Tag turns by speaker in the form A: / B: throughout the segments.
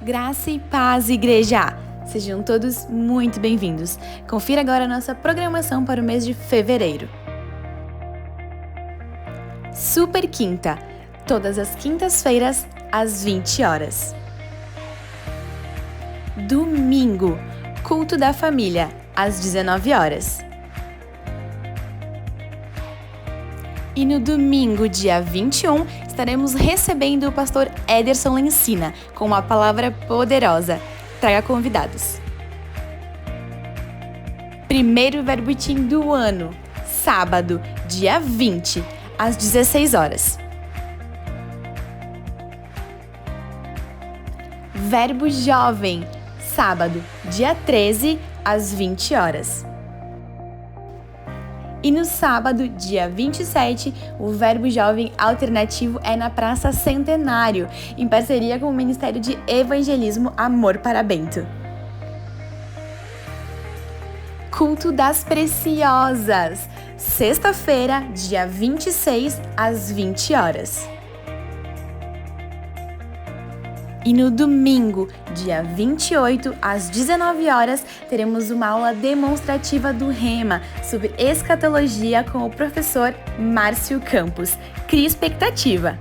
A: Graça e paz, igreja! Sejam todos muito bem-vindos. Confira agora a nossa programação para o mês de fevereiro. Super Quinta, todas as quintas-feiras, às 20 horas. Domingo, Culto da Família, às 19 horas. E no domingo, dia 21, estaremos recebendo o pastor Ederson Lencina com uma palavra poderosa. Traga convidados. Primeiro Verbo-Team do ano, sábado, dia 20, às 16 horas. Verbo Jovem, sábado, dia 13, às 20 horas. E no sábado, dia 27, o Verbo Jovem Alternativo é na Praça Centenário, em parceria com o Ministério de Evangelismo Amor para Bento. Culto das Preciosas, sexta-feira, dia 26, às 20 horas. E no domingo, dia 28, às 19 horas, teremos uma aula demonstrativa do Rema sobre escatologia com o professor Márcio Campos. Crie expectativa!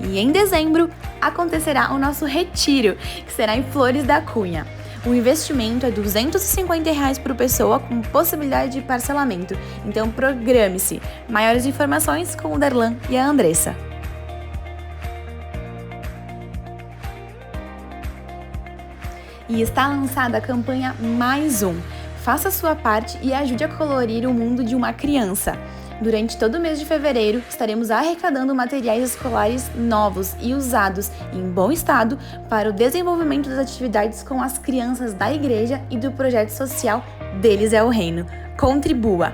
A: E em dezembro, acontecerá o nosso retiro, que será em Flores da Cunha. O investimento é R$ 250 por pessoa, com possibilidade de parcelamento. Então programe-se! Maiores informações com o Darlan e a Andressa. E está lançada a campanha Mais Um. Faça a sua parte e ajude a colorir o mundo de uma criança. Durante todo o mês de fevereiro, estaremos arrecadando materiais escolares novos e usados em bom estado para o desenvolvimento das atividades com as crianças da igreja e do projeto social Deles é o Reino. Contribua!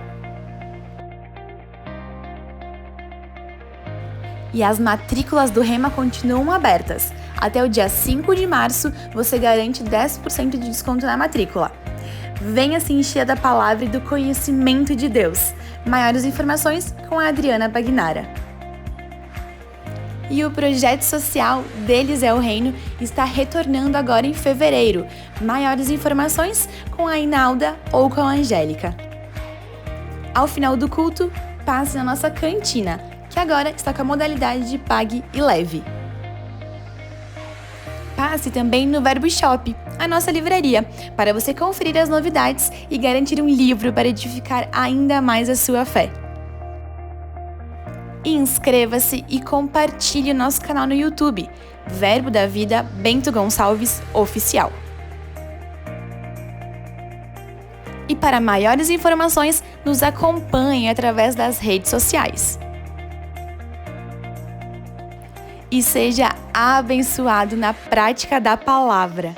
A: E as matrículas do Rema continuam abertas. Até o dia 5 de março, você garante 10% de desconto na matrícula. Venha se encher da palavra e do conhecimento de Deus. Maiores informações com a Adriana Bagnara. E o projeto social Deles é o Reino está retornando agora em fevereiro. Maiores informações com a Inalda ou com a Angélica. Ao final do culto, passe na nossa cantina, que agora está com a modalidade de pague e leve. Passe também no Verbo Shop, a nossa livraria, para você conferir as novidades e garantir um livro para edificar ainda mais a sua fé. Inscreva-se e compartilhe o nosso canal no YouTube, Verbo da Vida Bento Gonçalves Oficial. E para maiores informações, nos acompanhe através das redes sociais. E seja abençoado na prática da palavra.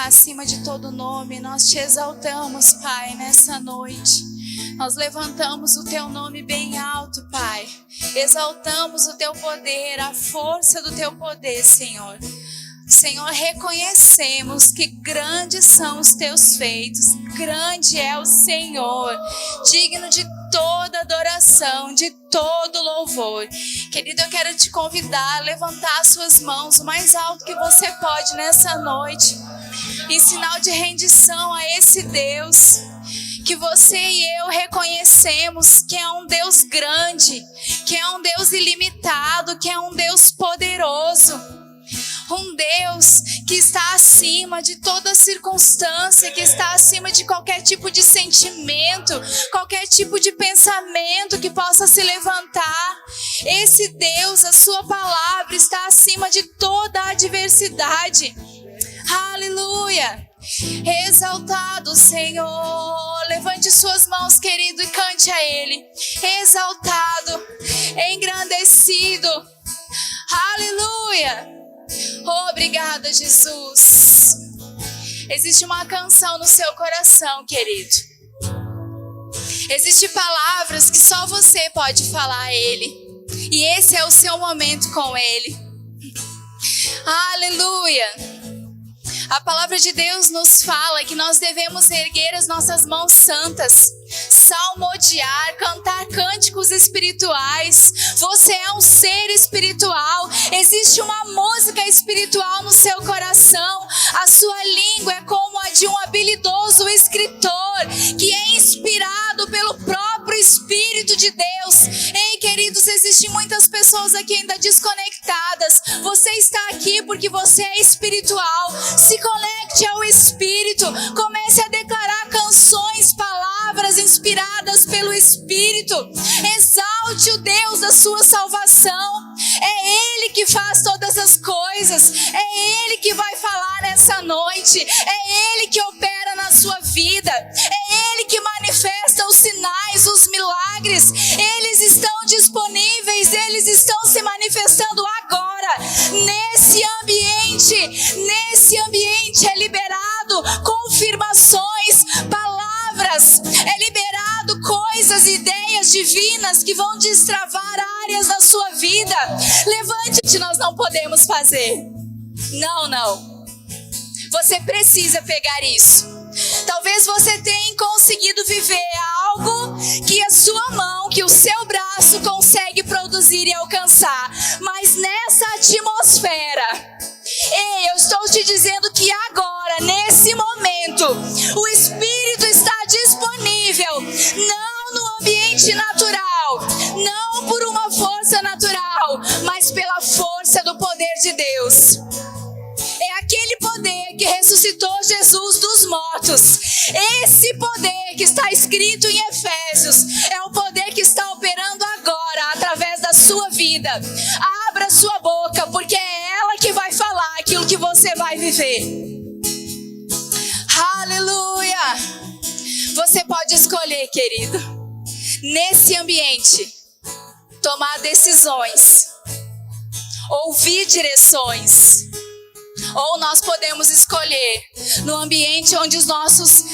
B: acima de todo nome. Nós te exaltamos, Pai, nessa noite. Nós levantamos o teu nome bem alto, Pai. Exaltamos o teu poder, a força do teu poder, Senhor. Senhor, reconhecemos que grandes são os teus feitos, grande é o Senhor, digno de toda adoração, de todo louvor. Querido, eu quero te convidar a levantar as suas mãos o mais alto que você pode nessa noite, em sinal de rendição a esse Deus que você e eu reconhecemos que é um Deus grande, que é um Deus ilimitado, que é um Deus poderoso. Um Deus que está acima de toda circunstância, que está acima de qualquer tipo de sentimento, qualquer tipo de pensamento que possa se levantar. Esse Deus, a sua palavra, está acima de toda a adversidade. Aleluia! Exaltado, Senhor. Levante suas mãos, querido, e cante a Ele. Exaltado, engrandecido. Aleluia! Obrigada, Jesus. Existe uma canção no seu coração, querido. Existem palavras que só você pode falar a Ele. E esse é o seu momento com Ele. Aleluia. A palavra de Deus nos fala que nós devemos erguer as nossas mãos santas, salmodiar, cantar cânticos espirituais. Você é um ser espiritual. Existe uma música espiritual no seu coração. A sua língua é como a de um habilidoso escritor que é inspirado pelo próprio Espírito de Deus. Ei, queridos, existem muitas pessoas aqui ainda desconectadas. Você está aqui porque você é espiritual. Se conecte ao Espírito. Comece a declarar canções, palavras inspiradas pelo Espírito. Exalte o Deus da sua salvação. É Ele que faz todas as coisas. É Ele que vai falar nessa noite. É Ele que opera na sua vida. É Ele que manifesta os sinais, os milagres. Eles estão disponíveis. Eles estão se manifestando agora. Nesse ambiente é liberado confirmações, palavras. É liberado coisas, ideias divinas que vão destravar áreas da sua vida. Levante-te, nós não podemos fazer. Não. Você precisa pegar isso. Talvez você tenha conseguido viver algo que a sua mão, que o seu braço consegue produzir e alcançar. Mas nessa atmosfera, eu estou te dizendo que agora, nesse momento, o Espírito está disponível, não no ambiente natural, não por uma força natural, mas pela força do poder de Deus. É aquele poder que ressuscitou Jesus dos mortos. Esse poder que está escrito em Efésios é o poder que está operando agora através da sua vida. Abra sua boca, porque é ela que vai falar aquilo que você vai viver. Aleluia! Você pode escolher, querido, nesse ambiente, tomar decisões, ouvir direções. Ou nós podemos escolher no ambiente onde os nossos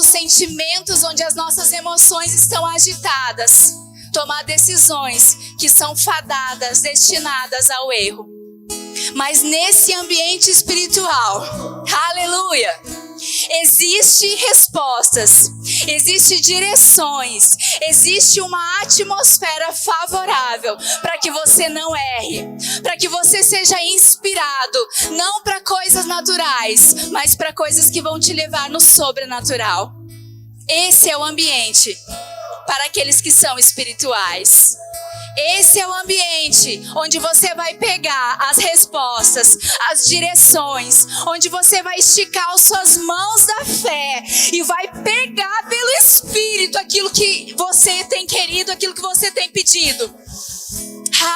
B: sentimentos, onde as nossas emoções estão agitadas, tomar decisões que são fadadas, destinadas ao erro. Mas nesse ambiente espiritual, aleluia, existe respostas, existe direções, existe uma atmosfera favorável para que você não erre, para que você seja inspirado, não para coisas naturais, mas para coisas que vão te levar no sobrenatural. Esse é o ambiente para aqueles que são espirituais. Esse é o ambiente onde você vai pegar as respostas, as direções, onde você vai esticar as suas mãos da fé e vai pegar pelo Espírito aquilo que você tem querido, aquilo que você tem pedido.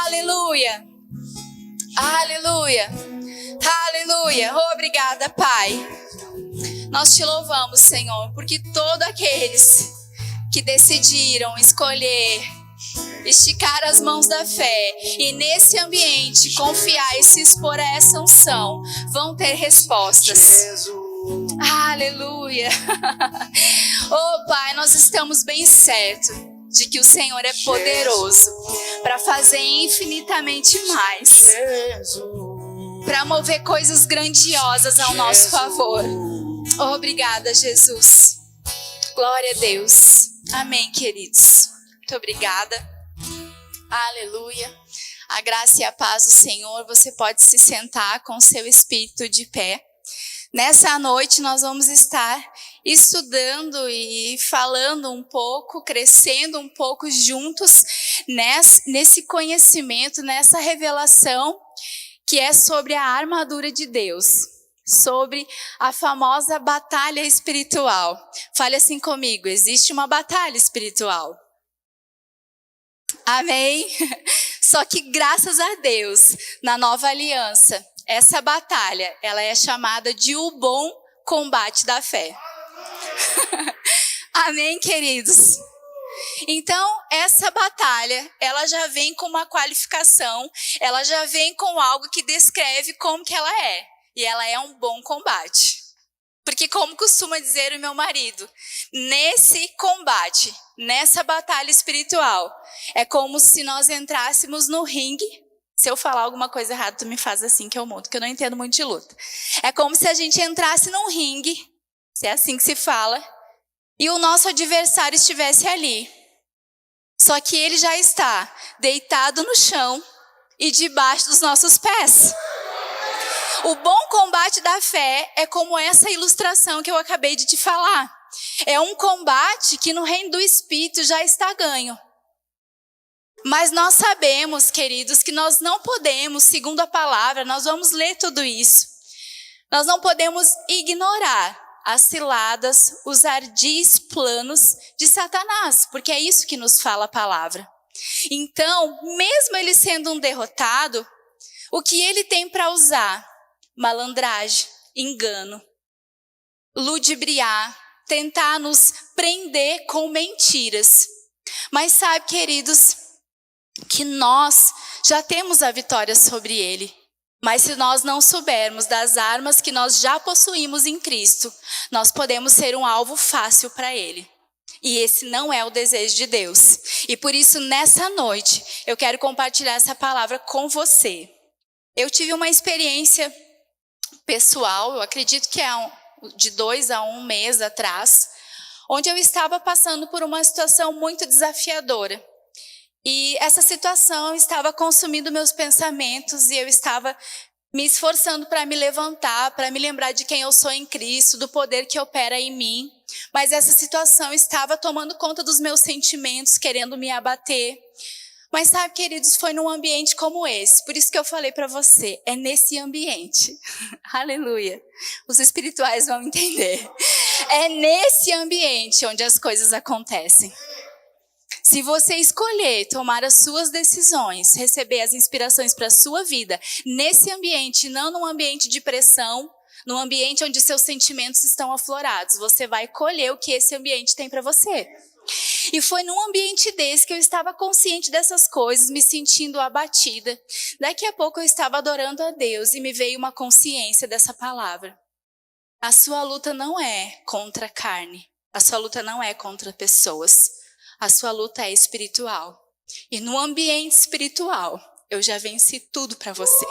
B: Aleluia! Aleluia! Aleluia! Obrigada, Pai. Nós te louvamos, Senhor, porque todos aqueles que decidiram escolher esticar as mãos da fé e nesse ambiente confiar e se expor a essa unção vão ter respostas. Aleluia. Oh Pai, nós estamos bem certos de que o Senhor é poderoso para fazer infinitamente mais, para mover coisas grandiosas ao nosso favor. Oh, obrigada, Jesus. Glória a Deus. Amém, queridos. Muito obrigada. Aleluia. A graça e a paz do Senhor. Você pode se sentar com o seu espírito de pé. Nessa noite nós vamos estar estudando e falando um pouco, crescendo um pouco juntos nesse conhecimento, nessa revelação que é sobre a armadura de Deus, sobre a famosa batalha espiritual. Fale assim comigo, existe uma batalha espiritual. Amém? Só que graças a Deus, na nova aliança, essa batalha, ela é chamada de o bom combate da fé. Amém, queridos? Então, essa batalha, ela já vem com uma qualificação, ela já vem com algo que descreve como que ela é. E ela é um bom combate. Porque como costuma dizer o meu marido, nesse combate, nessa batalha espiritual, é como se nós entrássemos no ringue. Se eu falar alguma coisa errada, tu me faz assim que eu mudo, que eu não entendo muito de luta. É como se a gente entrasse num ringue, se é assim que se fala, e o nosso adversário estivesse ali. Só que ele já está deitado no chão e debaixo dos nossos pés. O bom combate da fé é como essa ilustração que eu acabei de te falar. É um combate que no reino do Espírito já está ganho. Mas nós sabemos, queridos, que nós não podemos, segundo a palavra, nós vamos ler tudo isso. Nós não podemos ignorar as ciladas, os ardis planos de Satanás, porque é isso que nos fala a palavra. Então, mesmo ele sendo um derrotado, o que ele tem para usar? Malandragem, engano, ludibriar, tentar nos prender com mentiras. Mas sabe, queridos, que nós já temos a vitória sobre ele. Mas se nós não soubermos das armas que nós já possuímos em Cristo, nós podemos ser um alvo fácil para ele. E esse não é o desejo de Deus. E por isso, nessa noite, eu quero compartilhar essa palavra com você. Eu tive uma experiência pessoal, eu acredito que é de 2 a 1 mês atrás, onde eu estava passando por uma situação muito desafiadora. E essa situação estava consumindo meus pensamentos e eu estava me esforçando para me levantar, para me lembrar de quem eu sou em Cristo, do poder que opera em mim. Mas essa situação estava tomando conta dos meus sentimentos, querendo me abater. Mas sabe, queridos, foi num ambiente como esse. Por isso que eu falei para você, é nesse ambiente. Aleluia. Os espirituais vão entender. É nesse ambiente onde as coisas acontecem. Se você escolher tomar as suas decisões, receber as inspirações para a sua vida, nesse ambiente, não num ambiente de pressão, num ambiente onde seus sentimentos estão aflorados, você vai colher o que esse ambiente tem para você. E foi num ambiente desse que eu estava consciente dessas coisas, me sentindo abatida. Daqui a pouco eu estava adorando a Deus e me veio uma consciência dessa palavra. A sua luta não é contra a carne, a sua luta não é contra pessoas, a sua luta é espiritual. E no ambiente espiritual, eu já venci tudo para você.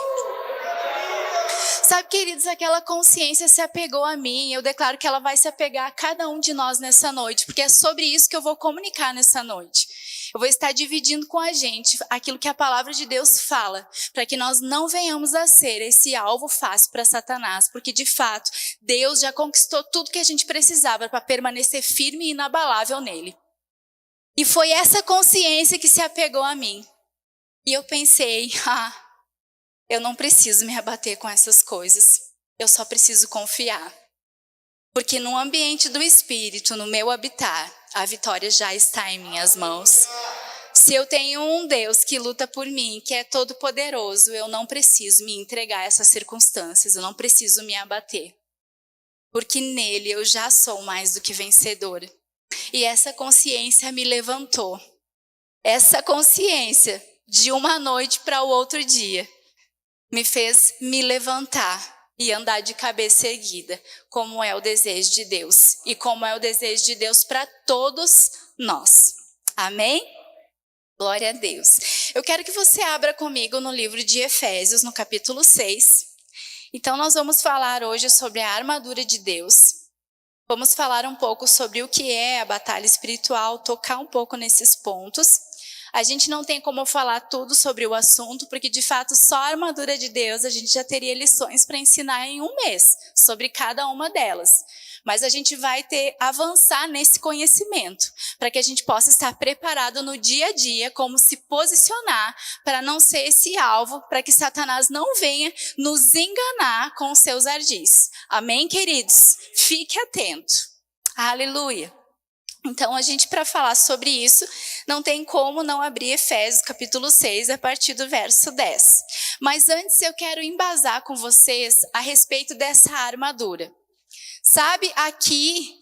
B: Sabe, queridos, aquela consciência se apegou a mim. Eu declaro que ela vai se apegar a cada um de nós nessa noite, porque é sobre isso que eu vou comunicar nessa noite. Eu vou estar dividindo com a gente aquilo que a palavra de Deus fala, para que nós não venhamos a ser esse alvo fácil para Satanás, porque de fato, Deus já conquistou tudo que a gente precisava para permanecer firme e inabalável nele. E foi essa consciência que se apegou a mim. E eu pensei, eu não preciso me abater com essas coisas. Eu só preciso confiar. Porque no ambiente do Espírito, no meu habitar, a vitória já está em minhas mãos. Se eu tenho um Deus que luta por mim, que é todo poderoso, eu não preciso me entregar a essas circunstâncias. Eu não preciso me abater. Porque nele eu já sou mais do que vencedora. E essa consciência me levantou. Essa consciência, de uma noite para o outro dia, me fez me levantar e andar de cabeça erguida, como é o desejo de Deus e como é o desejo de Deus para todos nós. Amém? Glória a Deus. Eu quero que você abra comigo no livro de Efésios, no capítulo 6. Então nós vamos falar hoje sobre a armadura de Deus. Vamos falar um pouco sobre o que é a batalha espiritual, tocar um pouco nesses pontos. A gente não tem como falar tudo sobre o assunto, porque de fato só a armadura de Deus a gente já teria lições para ensinar em um mês sobre cada uma delas. Mas a gente vai avançar nesse conhecimento, para que a gente possa estar preparado no dia a dia, como se posicionar para não ser esse alvo, para que Satanás não venha nos enganar com os seus ardis. Amém, queridos? Fique atento. Aleluia. Então, a gente, para falar sobre isso, não tem como não abrir Efésios capítulo 6, a partir do verso 10. Mas antes eu quero embasar com vocês a respeito dessa armadura. Sabe, aqui,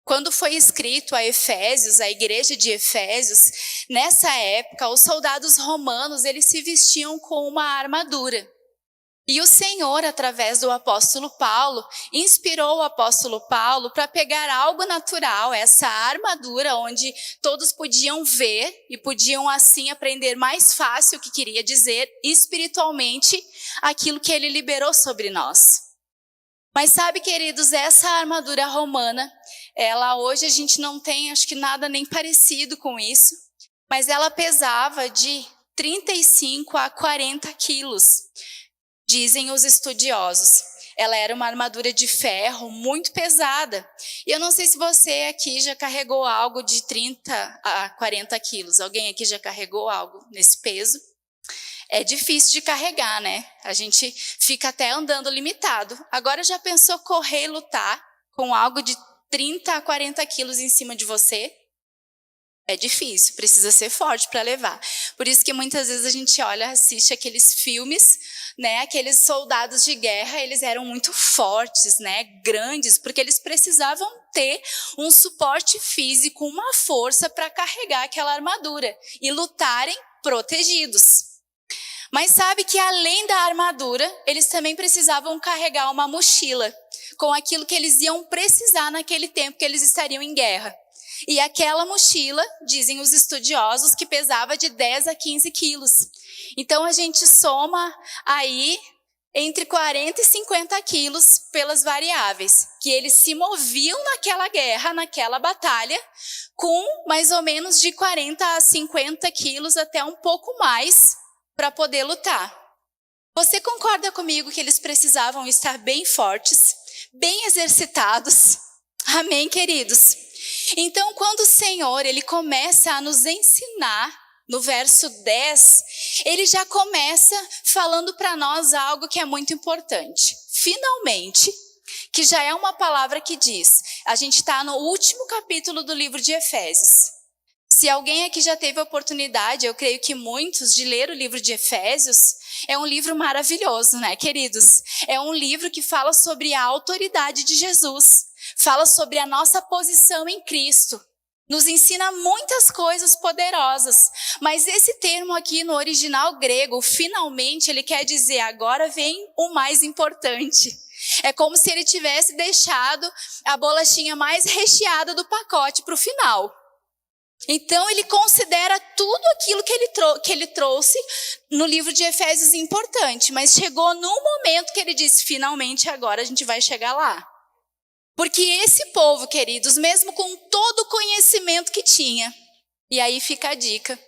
B: quando foi escrito a Efésios, a igreja de Efésios, nessa época, os soldados romanos, eles se vestiam com uma armadura. E o Senhor, através do apóstolo Paulo, inspirou o apóstolo Paulo para pegar algo natural, essa armadura, onde todos podiam ver e podiam assim aprender mais fácil o que queria dizer espiritualmente aquilo que ele liberou sobre nós. Mas sabe, queridos, essa armadura romana, ela hoje a gente não tem, acho que nada nem parecido com isso, mas ela pesava de 35 a 40 quilos, dizem os estudiosos. Ela era uma armadura de ferro muito pesada. E eu não sei se você aqui já carregou algo de 30 a 40 quilos. Alguém aqui já carregou algo nesse peso? É difícil de carregar, né? A gente fica até andando limitado. Agora já pensou correr e lutar com algo de 30 a 40 quilos em cima de você? É difícil, precisa ser forte para levar. Por isso que muitas vezes a gente assiste aqueles filmes, né? Aqueles soldados de guerra, eles eram muito fortes, né? Grandes, porque eles precisavam ter um suporte físico, uma força para carregar aquela armadura e lutarem protegidos. Mas sabe que além da armadura, eles também precisavam carregar uma mochila com aquilo que eles iam precisar naquele tempo que eles estariam em guerra. E aquela mochila, dizem os estudiosos, que pesava de 10 a 15 quilos. Então a gente soma aí entre 40 e 50 quilos pelas variáveis, que eles se moviam naquela guerra, naquela batalha, com mais ou menos de 40 a 50 quilos, até um pouco mais, para poder lutar. Você concorda comigo que eles precisavam estar bem fortes, bem exercitados? Amém, queridos? Então, quando o Senhor, ele começa a nos ensinar, no verso 10, ele já começa falando para nós algo que é muito importante. Finalmente, que já é uma palavra que diz, a gente está no último capítulo do livro de Efésios. Se alguém aqui já teve a oportunidade, eu creio que muitos, de ler o livro de Efésios, é um livro maravilhoso, né, queridos? É um livro que fala sobre a autoridade de Jesus, fala sobre a nossa posição em Cristo, nos ensina muitas coisas poderosas, mas esse termo aqui no original grego, finalmente, ele quer dizer, agora vem o mais importante. É como se ele tivesse deixado a bolachinha mais recheada do pacote para o final. Então, ele considera tudo aquilo que ele trouxe no livro de Efésios importante, mas chegou num momento que ele disse, finalmente, agora a gente vai chegar lá. Porque esse povo, queridos, mesmo com todo o conhecimento que tinha, e aí fica a dica,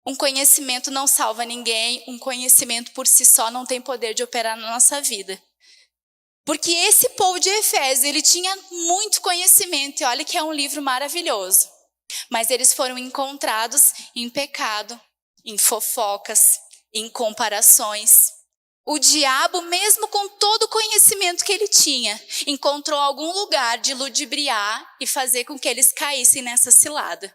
B: um conhecimento não salva ninguém, um conhecimento por si só não tem poder de operar na nossa vida. Porque esse povo de Efésios, ele tinha muito conhecimento, e olha que é um livro maravilhoso. Mas eles foram encontrados em pecado, em fofocas, em comparações. O diabo, mesmo com todo o conhecimento que ele tinha, encontrou algum lugar de ludibriar e fazer com que eles caíssem nessa cilada.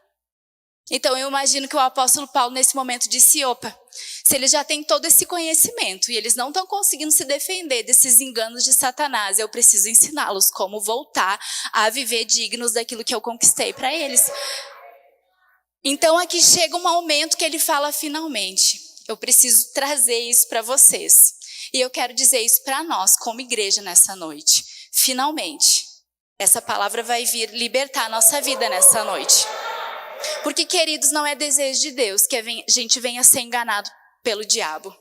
B: Então eu imagino que o apóstolo Paulo nesse momento disse, opa, se eles já têm todo esse conhecimento e eles não estão conseguindo se defender desses enganos de Satanás, eu preciso ensiná-los como voltar a viver dignos daquilo que eu conquistei para eles. Então aqui chega um momento que ele fala, finalmente, eu preciso trazer isso para vocês. E eu quero dizer isso para nós, como igreja, nessa noite. Finalmente, essa palavra vai vir libertar a nossa vida nessa noite. Porque, queridos, não é desejo de Deus que a gente venha ser enganado pelo diabo.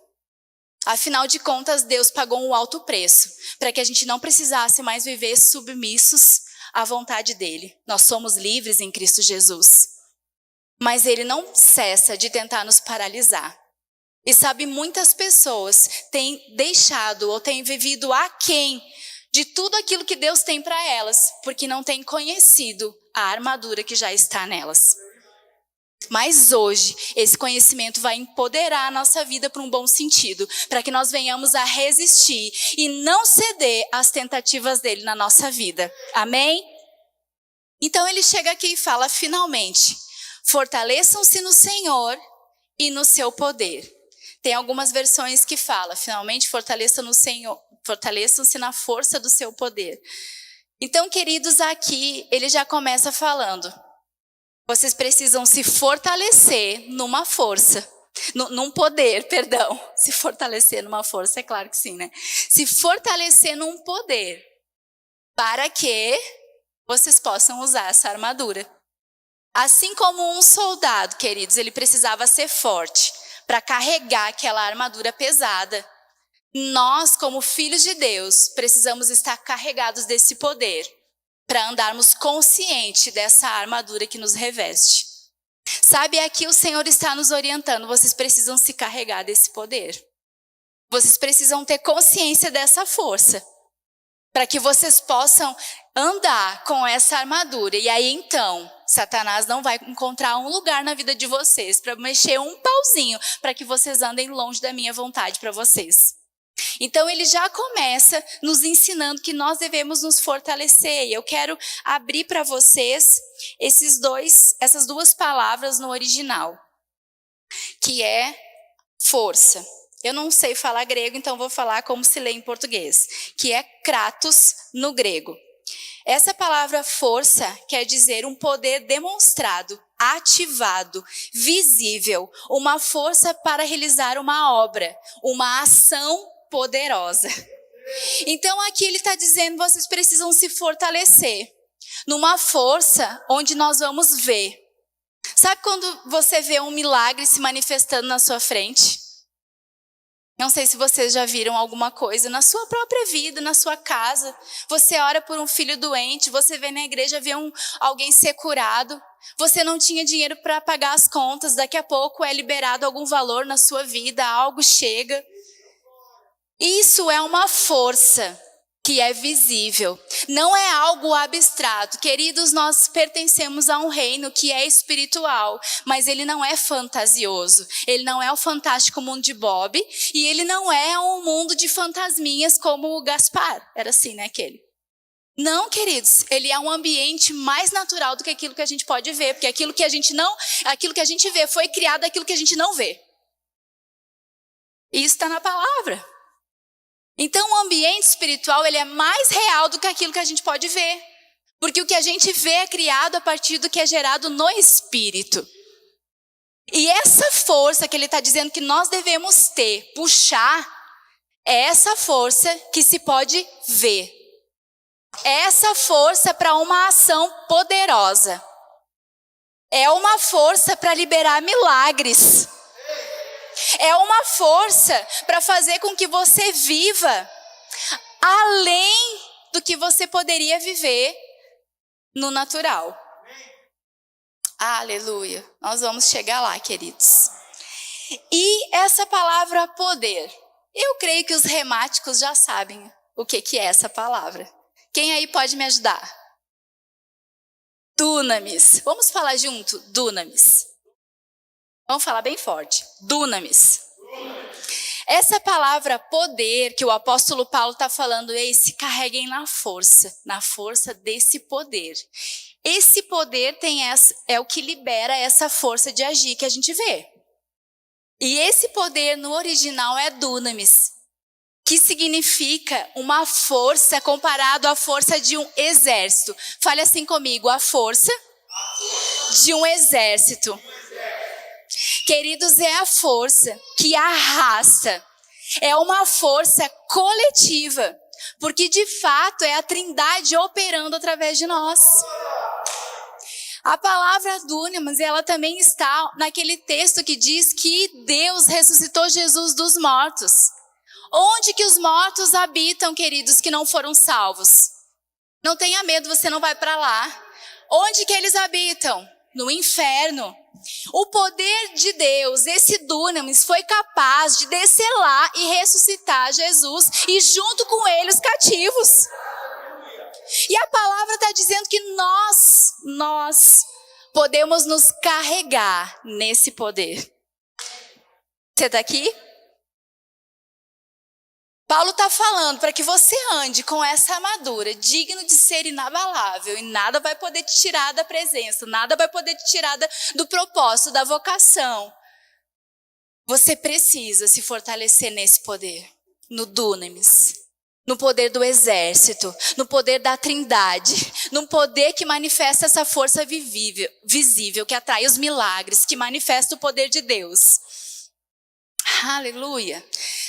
B: Afinal de contas, Deus pagou um alto preço para que a gente não precisasse mais viver submissos à vontade dele. Nós somos livres em Cristo Jesus. Mas ele não cessa de tentar nos paralisar. E sabe, muitas pessoas têm deixado ou têm vivido aquém de tudo aquilo que Deus tem para elas, porque não têm conhecido a armadura que já está nelas. Mas hoje, esse conhecimento vai empoderar a nossa vida para um bom sentido, para que nós venhamos a resistir e não ceder às tentativas dele na nossa vida. Amém? Então ele chega aqui e fala, finalmente, fortaleçam-se no Senhor e no seu poder. Tem algumas versões que falam, finalmente fortaleçam no Senhor, fortaleçam-se na força do seu poder. Então, queridos, aqui ele já começa falando, vocês precisam se fortalecer numa força, num poder, perdão. Se fortalecer numa força, é claro que sim, né? Se fortalecer num poder, para que vocês possam usar essa armadura. Assim como um soldado, queridos, ele precisava ser forte para carregar aquela armadura pesada. Nós, como filhos de Deus, precisamos estar carregados desse poder para andarmos conscientes dessa armadura que nos reveste. Sabe, aqui o Senhor está nos orientando, vocês precisam se carregar desse poder. Vocês precisam ter consciência dessa força, para que vocês possam andar com essa armadura. E aí então, Satanás não vai encontrar um lugar na vida de vocês para mexer um pauzinho, para que vocês andem longe da minha vontade para vocês. Então ele já começa nos ensinando que nós devemos nos fortalecer. E eu quero abrir para vocês essas duas palavras no original, que é força. Eu não sei falar grego, então vou falar como se lê em português, que é kratos no grego. Essa palavra força quer dizer um poder demonstrado, ativado, visível, uma força para realizar uma obra, uma ação poderosa. Então aqui ele está dizendo, vocês precisam se fortalecer numa força onde nós vamos ver. Sabe quando você vê um milagre se manifestando na sua frente? Não sei se vocês já viram alguma coisa na sua própria vida, na sua casa. Você ora por um filho doente, você vê na igreja, vê alguém ser curado. Você não tinha dinheiro para pagar as contas, daqui a pouco é liberado algum valor na sua vida, algo chega. Isso é uma força que é visível, não é algo abstrato. Queridos, nós pertencemos a um reino que é espiritual, mas ele não é fantasioso. Ele não é o fantástico mundo de Bob e ele não é um mundo de fantasminhas como o Gaspar. Era assim, né, aquele? Não, queridos, ele é um ambiente mais natural do que aquilo que a gente pode ver, porque aquilo que a gente vê foi criado daquilo que a gente não vê. E isso está na palavra. Então o ambiente espiritual ele é mais real do que aquilo que a gente pode ver. Porque o que a gente vê é criado a partir do que é gerado no espírito. E essa força que ele está dizendo que nós devemos ter, puxar, é essa força que se pode ver. É essa força para uma ação poderosa. É uma força para liberar milagres. É uma força para fazer com que você viva além do que você poderia viver no natural. Aleluia. Nós vamos chegar lá, queridos. E essa palavra poder, eu creio que os remáticos já sabem o que é essa palavra. Quem aí pode me ajudar? Dunamis. Vamos falar junto? Dunamis. Vamos falar bem forte. Dunamis. Essa palavra poder que o apóstolo Paulo está falando, se carreguem na força desse poder. Esse poder é o que libera essa força de agir que a gente vê. E esse poder no original é dunamis, que significa uma força comparado à força de um exército. Fale assim comigo, a força de um exército. Queridos, é a força que arrasta, É uma força coletiva, porque de fato é a Trindade operando através de nós. A palavra dunamis, ela também está naquele texto que diz que Deus ressuscitou Jesus dos mortos. Onde que os mortos habitam, queridos, que não foram salvos? Não tenha medo, você não vai para lá. Onde que eles habitam? No inferno. O poder de Deus, esse dunamis, foi capaz de descer lá e ressuscitar Jesus e junto com ele os cativos. E a palavra está dizendo que nós podemos nos carregar nesse poder. Você está aqui? Paulo está falando para que você ande com essa armadura, digno de ser inabalável, e nada vai poder te tirar da presença, nada vai poder te tirar do propósito, da vocação. Você precisa se fortalecer nesse poder, no dunamis, no poder do exército, no poder da Trindade, no poder que manifesta essa força visível, que atrai os milagres, que manifesta o poder de Deus. Aleluia,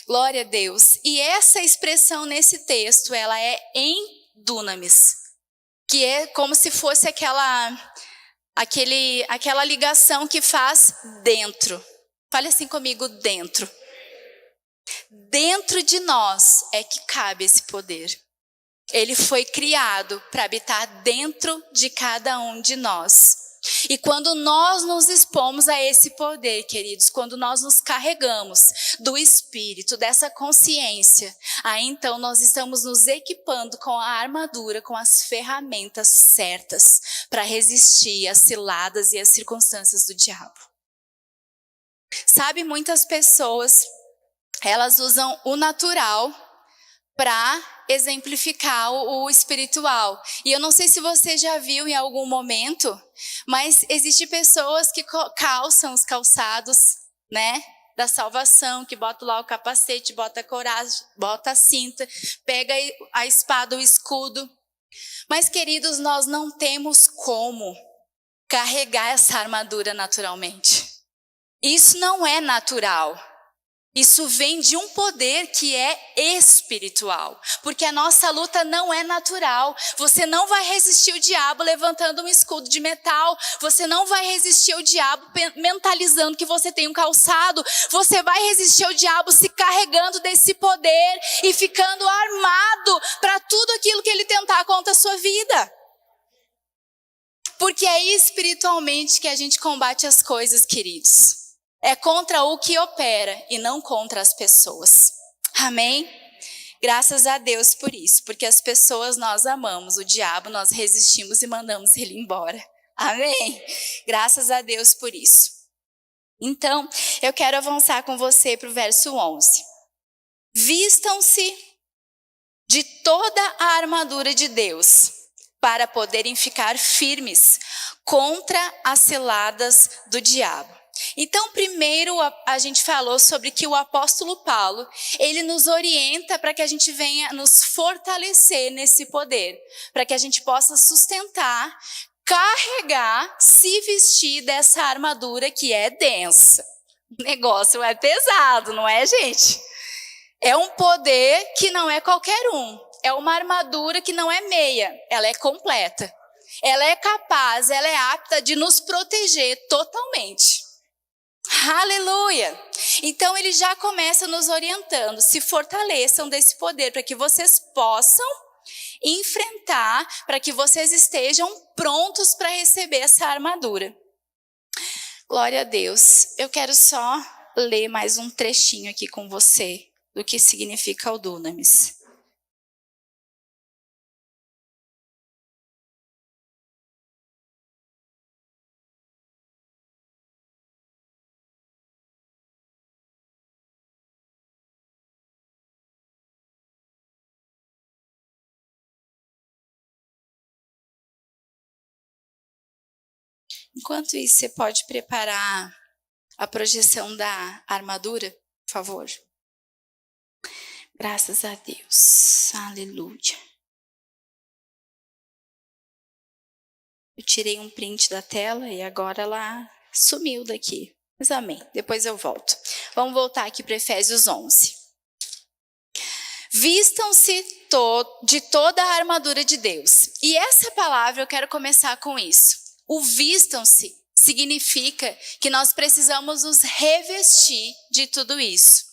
B: glória a Deus. E essa expressão nesse texto, ela é em dunamis, que é como se fosse aquela ligação que faz dentro. Fale assim comigo, dentro. Dentro de nós é que cabe esse poder. Ele foi criado para habitar dentro de cada um de nós. E quando nós nos expomos a esse poder, queridos, quando nós nos carregamos do Espírito, dessa consciência, aí então nós estamos nos equipando com a armadura, com as ferramentas certas para resistir às ciladas e às circunstâncias do diabo. Sabe, muitas pessoas, elas usam o natural para exemplificar o espiritual. E eu não sei se você já viu em algum momento, mas existem pessoas que calçam os calçados, né, da salvação, que botam lá o capacete, bota a coragem, bota a cinta, pega a espada, o escudo. Mas, queridos, nós não temos como carregar essa armadura naturalmente. Isso não é natural. Isso vem de um poder que é espiritual, porque a nossa luta não é natural. Você não vai resistir o diabo levantando um escudo de metal, você não vai resistir o diabo mentalizando que você tem um calçado, você vai resistir ao diabo se carregando desse poder e ficando armado para tudo aquilo que ele tentar contra a sua vida. Porque é espiritualmente que a gente combate as coisas, queridos. É contra o que opera e não contra as pessoas. Amém? Graças a Deus por isso. Porque as pessoas nós amamos, o diabo nós resistimos e mandamos ele embora. Amém? Graças a Deus por isso. Então, eu quero avançar com você para o verso 11. Vistam-se de toda a armadura de Deus, para poderem ficar firmes contra as ciladas do diabo. Então, primeiro a gente falou sobre que o apóstolo Paulo, ele nos orienta para que a gente venha nos fortalecer nesse poder, para que a gente possa sustentar, carregar, se vestir dessa armadura que é densa. O negócio é pesado, não é, gente? É um poder que não é qualquer um. É uma armadura que não é meia, ela é completa. Ela é capaz, ela é apta de nos proteger totalmente. Aleluia! Então ele já começa nos orientando, se fortaleçam desse poder para que vocês possam enfrentar, para que vocês estejam prontos para receber essa armadura. Glória a Deus. Eu quero só ler mais um trechinho aqui com você do que significa o dunamis. Enquanto isso, você pode preparar a projeção da armadura, por favor? Graças a Deus. Aleluia. Eu tirei um print da tela e agora ela sumiu daqui. Mas amém. Depois eu volto. Vamos voltar aqui para Efésios 11. Vistam-se de toda a armadura de Deus. E essa palavra eu quero começar com isso. O vistam-se significa que nós precisamos nos revestir de tudo isso.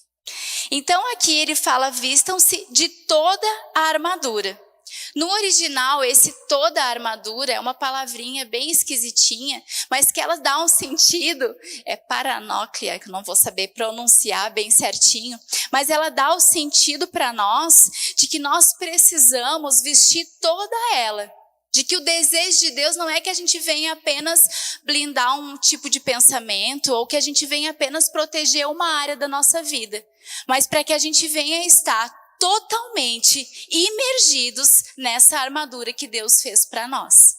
B: Então aqui ele fala vistam-se de toda a armadura. No original, esse toda a armadura é uma palavrinha bem esquisitinha, mas que ela dá um sentido, paranóclia, que eu não vou saber pronunciar bem certinho, mas ela dá o sentido para nós de que nós precisamos vestir toda ela. De que o desejo de Deus não é que a gente venha apenas blindar um tipo de pensamento ou que a gente venha apenas proteger uma área da nossa vida, mas para que a gente venha estar totalmente imergidos nessa armadura que Deus fez para nós.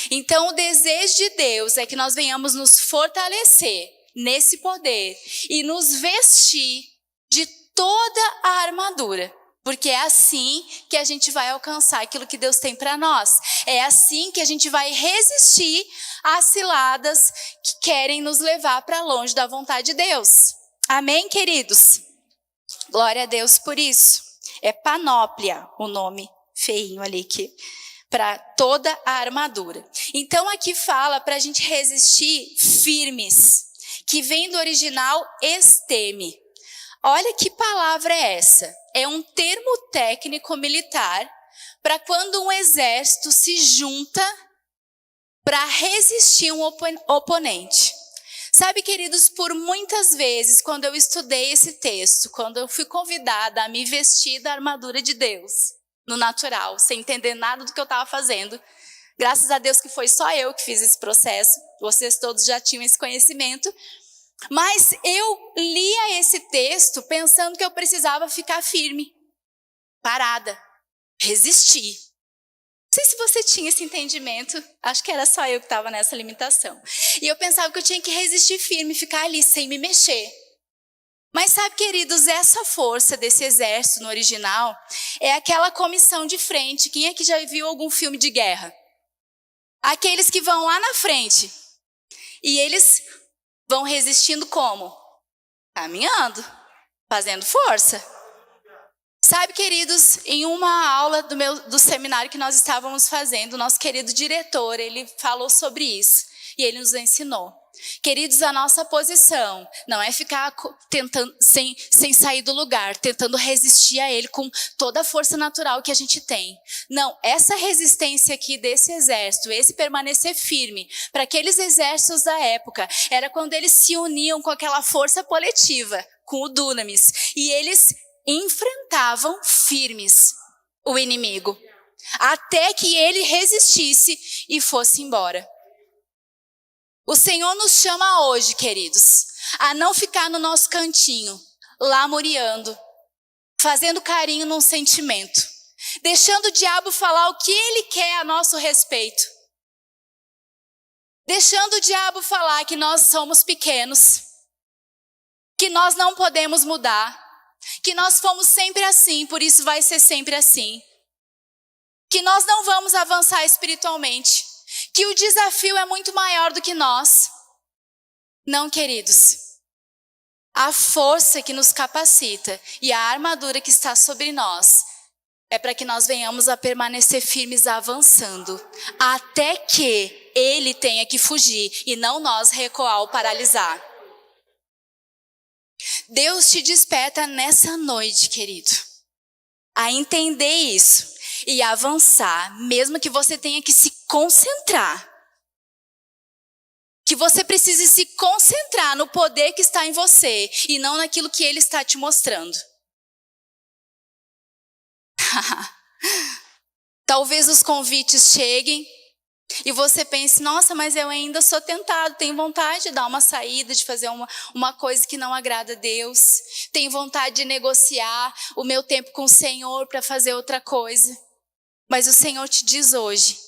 B: Então o desejo de Deus é que nós venhamos nos fortalecer nesse poder e nos vestir de toda a armadura. Porque é assim que a gente vai alcançar aquilo que Deus tem para nós. É assim que a gente vai resistir às ciladas que querem nos levar para longe da vontade de Deus. Amém, queridos? Glória a Deus por isso. É panóplia o nome feinho ali que para toda a armadura. Então aqui fala para a gente resistir firmes, que vem do original esteme. Olha que palavra é essa. É um termo técnico militar para quando um exército se junta para resistir um oponente. Sabe, queridos, por muitas vezes, quando eu estudei esse texto, quando eu fui convidada a me vestir da armadura de Deus, no natural, sem entender nada do que eu estava fazendo, graças a Deus que foi só eu que fiz esse processo, vocês todos já tinham esse conhecimento, mas eu lia esse texto pensando que eu precisava ficar firme, parada, resistir. Não sei se você tinha esse entendimento, acho que era só eu que estava nessa limitação. E eu pensava que eu tinha que resistir firme, ficar ali sem me mexer. Mas sabe, queridos, essa força desse exército no original é aquela comissão de frente. Quem é que já viu algum filme de guerra? Aqueles que vão lá na frente e eles vão resistindo como? Caminhando, fazendo força. Sabe, queridos, em uma aula do seminário que nós estávamos fazendo, o nosso querido diretor, ele falou sobre isso e ele nos ensinou. Queridos, a nossa posição não é ficar tentando, sem sair do lugar, tentando resistir a ele com toda a força natural que a gente tem. Não, essa resistência aqui desse exército, esse permanecer firme, para aqueles exércitos da época, era quando eles se uniam com aquela força coletiva, com o dunamis, e eles enfrentavam firmes o inimigo, até que ele resistisse e fosse embora. O Senhor nos chama hoje, queridos, a não ficar no nosso cantinho, lamuriando, fazendo carinho num sentimento, deixando o diabo falar o que ele quer a nosso respeito, deixando o diabo falar que nós somos pequenos, que nós não podemos mudar, que nós fomos sempre assim, por isso vai ser sempre assim, que nós não vamos avançar espiritualmente, que o desafio é muito maior do que nós. Não, queridos. A força que nos capacita e a armadura que está sobre nós é para que nós venhamos a permanecer firmes avançando, até que ele tenha que fugir e não nós recuar ou paralisar. Deus te desperta nessa noite, querido, a entender isso e avançar, mesmo que você tenha que se concentrar. Que você precise se concentrar no poder que está em você e não naquilo que ele está te mostrando. Talvez os convites cheguem e você pense, nossa, mas eu ainda sou tentado, tenho vontade de dar uma saída, de fazer uma coisa que não agrada a Deus. Tenho vontade de negociar o meu tempo com o Senhor para fazer outra coisa. Mas o Senhor te diz hoje,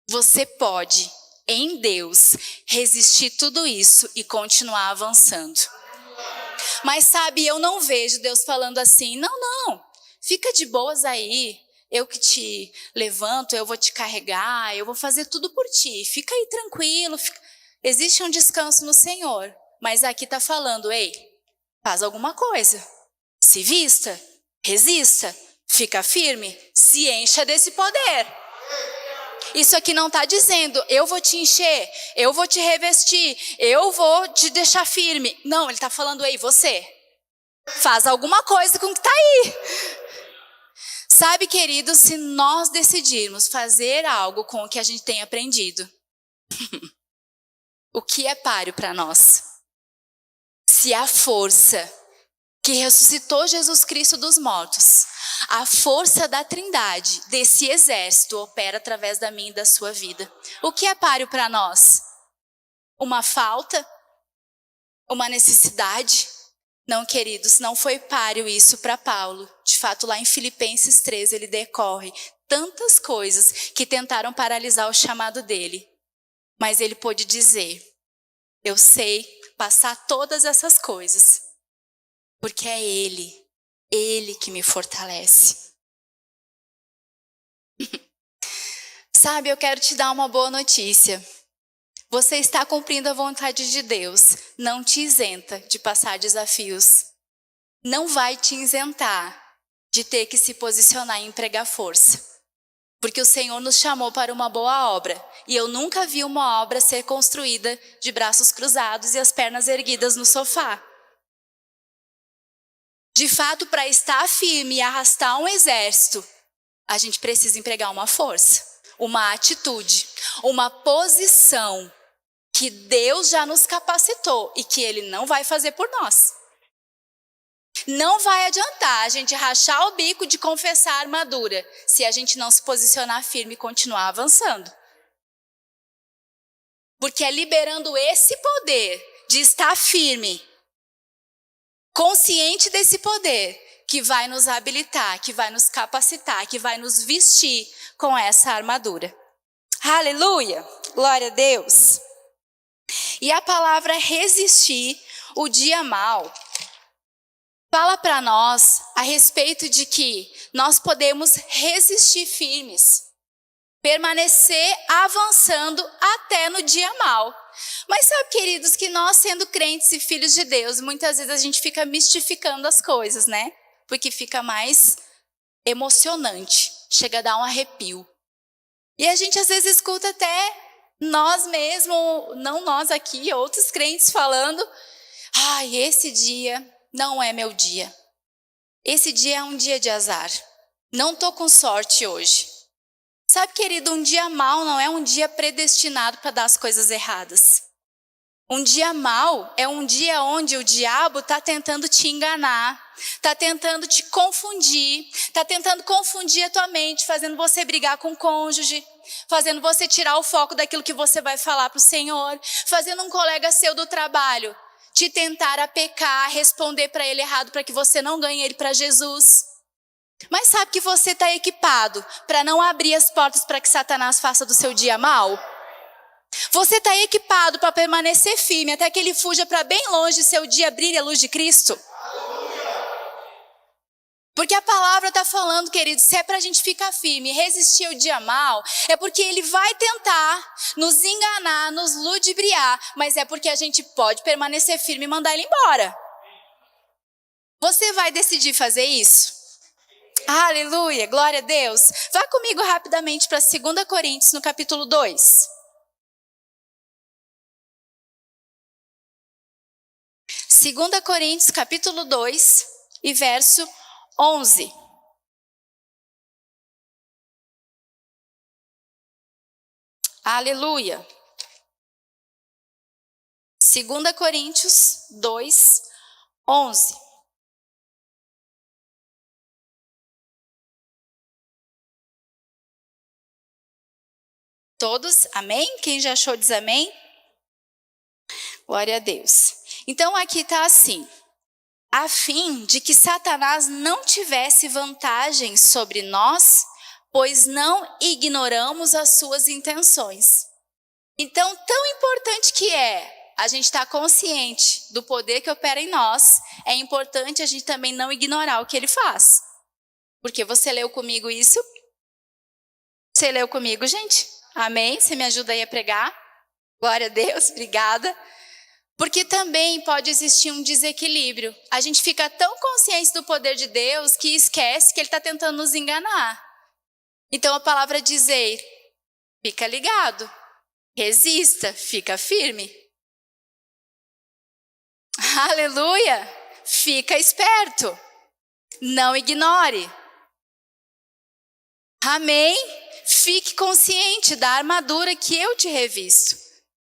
B: você pode, em Deus, resistir tudo isso e continuar avançando. Mas sabe, eu não vejo Deus falando assim, não, fica de boas aí, eu que te levanto, eu vou te carregar, eu vou fazer tudo por ti, fica aí tranquilo. Existe um descanso no Senhor, mas aqui está falando, ei, faz alguma coisa, se vista, Resista, fica firme, se encha desse poder. Isso aqui não está dizendo, eu vou te encher, eu vou te revestir, eu vou te deixar firme. Não, ele está falando, ei, você, faz alguma coisa com o que está aí. Sabe, queridos, se nós decidirmos fazer algo com o que a gente tem aprendido, o que é páreo para nós? Se a força que ressuscitou Jesus Cristo dos mortos, a força da Trindade, desse exército, opera através da minha e da sua vida. O que é páreo para nós? Uma falta? Uma necessidade? Não, queridos, não foi páreo isso para Paulo. De fato, lá em Filipenses 13, ele decorre tantas coisas que tentaram paralisar o chamado dele. Mas ele pôde dizer, eu sei passar todas essas coisas, porque é Ele que me fortalece. Sabe, eu quero te dar uma boa notícia. Você está cumprindo a vontade de Deus. Não te isenta de passar desafios. Não vai te isentar de ter que se posicionar e empregar força. Porque o Senhor nos chamou para uma boa obra. E eu nunca vi uma obra ser construída de braços cruzados e as pernas erguidas no sofá. De fato, para estar firme e arrastar um exército, a gente precisa empregar uma força, uma atitude, uma posição que Deus já nos capacitou e que Ele não vai fazer por nós. Não vai adiantar a gente rachar o bico de confessar a armadura se a gente não se posicionar firme e continuar avançando. Porque é liberando esse poder de estar firme, consciente desse poder, que vai nos habilitar, que vai nos capacitar, que vai nos vestir com essa armadura. Aleluia! Glória a Deus! E a palavra resistir o dia mau fala para nós a respeito de que nós podemos resistir firmes, permanecer avançando até no dia mau. Mas sabe, queridos, que nós, sendo crentes e filhos de Deus, muitas vezes a gente fica mistificando as coisas, né? Porque fica mais emocionante, chega a dar um arrepio. E a gente às vezes escuta até nós mesmos, não nós aqui, outros crentes falando, ai, esse dia não é meu dia. Esse dia é um dia de azar. Não estou com sorte hoje. Sabe, querido, um dia mau não é um dia predestinado para dar as coisas erradas. Um dia mau é um dia onde o diabo está tentando te enganar, está tentando te confundir, está tentando confundir a tua mente, fazendo você brigar com o cônjuge, fazendo você tirar o foco daquilo que você vai falar para o Senhor, fazendo um colega seu do trabalho te tentar a pecar, responder para ele errado para que você não ganhe ele para Jesus. Mas sabe que você está equipado para não abrir as portas para que Satanás faça do seu dia mal? Você está equipado para permanecer firme até que ele fuja para bem longe e seu dia brilhe a luz de Cristo? Porque a palavra está falando, queridos, se é para a gente ficar firme e resistir ao dia mal, é porque ele vai tentar nos enganar, nos ludibriar, mas é porque a gente pode permanecer firme e mandar ele embora. Você vai decidir fazer isso? Aleluia, glória a Deus. Vá comigo rapidamente para 2 Coríntios, no capítulo 2. 2 Coríntios, capítulo 2, e verso 11. Aleluia. 2 Coríntios 2, 11. Todos, amém? Quem já achou diz amém? Glória a Deus. Então aqui está assim. A fim de que Satanás não tivesse vantagem sobre nós, pois não ignoramos as suas intenções. Então, tão importante que é a gente estar consciente do poder que opera em nós, é importante a gente também não ignorar o que ele faz. Porque você leu comigo isso? Você leu comigo, gente? Amém? Você me ajuda aí a pregar? Glória a Deus, obrigada. Porque também pode existir um desequilíbrio. A gente fica tão consciente do poder de Deus que esquece que Ele está tentando nos enganar. Então a palavra diz: fica ligado, resista, fica firme. Aleluia! Fica esperto, não ignore. Amém? Fique consciente da armadura que eu te revisto.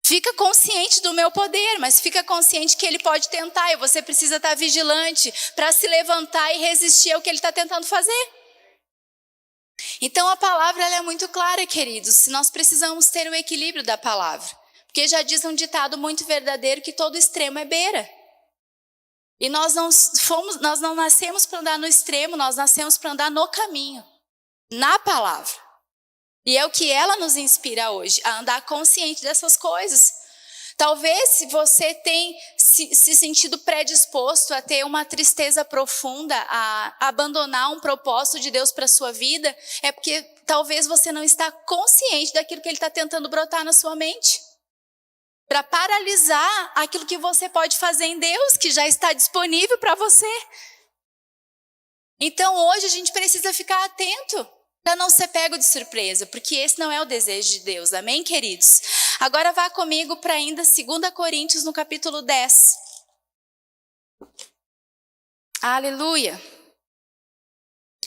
B: Fica consciente do meu poder, mas fica consciente que ele pode tentar e você precisa estar vigilante para se levantar e resistir ao que ele está tentando fazer. Então a palavra ela é muito clara, queridos. Nós precisamos ter o equilíbrio da palavra. Porque já diz um ditado muito verdadeiro que todo extremo é beira. E nós não nascemos para andar no extremo, nós nascemos para andar no caminho, na palavra. E é o que ela nos inspira hoje, a andar consciente dessas coisas. Talvez se você tem se sentido predisposto a ter uma tristeza profunda, a abandonar um propósito de Deus para a sua vida, é porque talvez você não está consciente daquilo que Ele está tentando brotar na sua mente. Para paralisar aquilo que você pode fazer em Deus, que já está disponível para você. Então hoje a gente precisa ficar atento para não ser pego de surpresa, porque esse não é o desejo de Deus, amém, queridos? Agora vá comigo para ainda 2 Coríntios, no capítulo 10. Aleluia!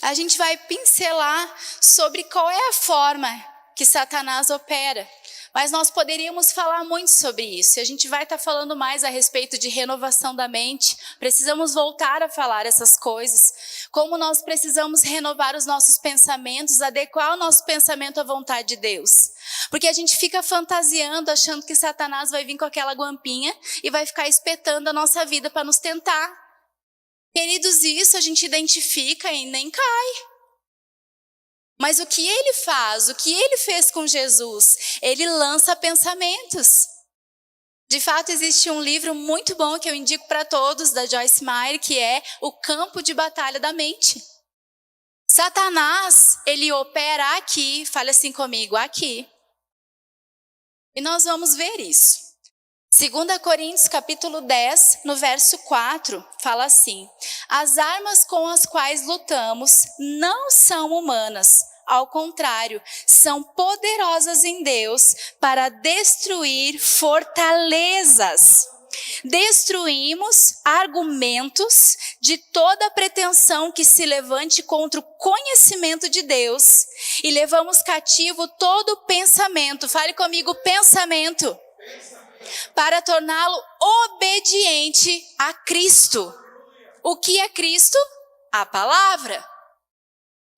B: A gente vai pincelar sobre qual é a forma que Satanás opera. Mas nós poderíamos falar muito sobre isso. E a gente vai estar falando mais a respeito de renovação da mente. Precisamos voltar a falar essas coisas. Como nós precisamos renovar os nossos pensamentos, adequar o nosso pensamento à vontade de Deus. Porque a gente fica fantasiando, achando que Satanás vai vir com aquela guampinha e vai ficar espetando a nossa vida para nos tentar. Queridos, isso a gente identifica e nem cai. Mas o que ele faz, o que ele fez com Jesus, ele lança pensamentos. De fato, existe um livro muito bom que eu indico para todos, da Joyce Meyer, que é O Campo de Batalha da Mente. Satanás, ele opera aqui, fale assim comigo, aqui. E nós vamos ver isso. 2 Coríntios capítulo 10, no verso 4, fala assim: as armas com as quais lutamos não são humanas, ao contrário, são poderosas em Deus para destruir fortalezas. Destruímos argumentos de toda pretensão que se levante contra o conhecimento de Deus e levamos cativo todo pensamento, fale comigo, pensamento. Para torná-lo obediente a Cristo. O que é Cristo? A palavra.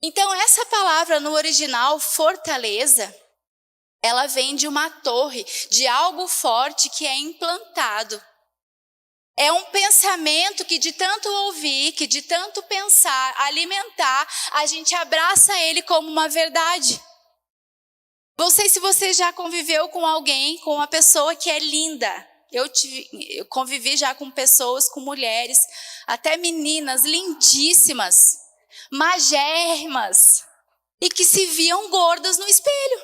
B: Então essa palavra no original, fortaleza, ela vem de uma torre, de algo forte que é implantado. É um pensamento que de tanto ouvir, que de tanto pensar, alimentar, a gente abraça ele como uma verdade. Não sei se você já conviveu com alguém, com uma pessoa que é linda. Eu convivi já com pessoas, com mulheres, até meninas lindíssimas, magérrimas, e que se viam gordas no espelho.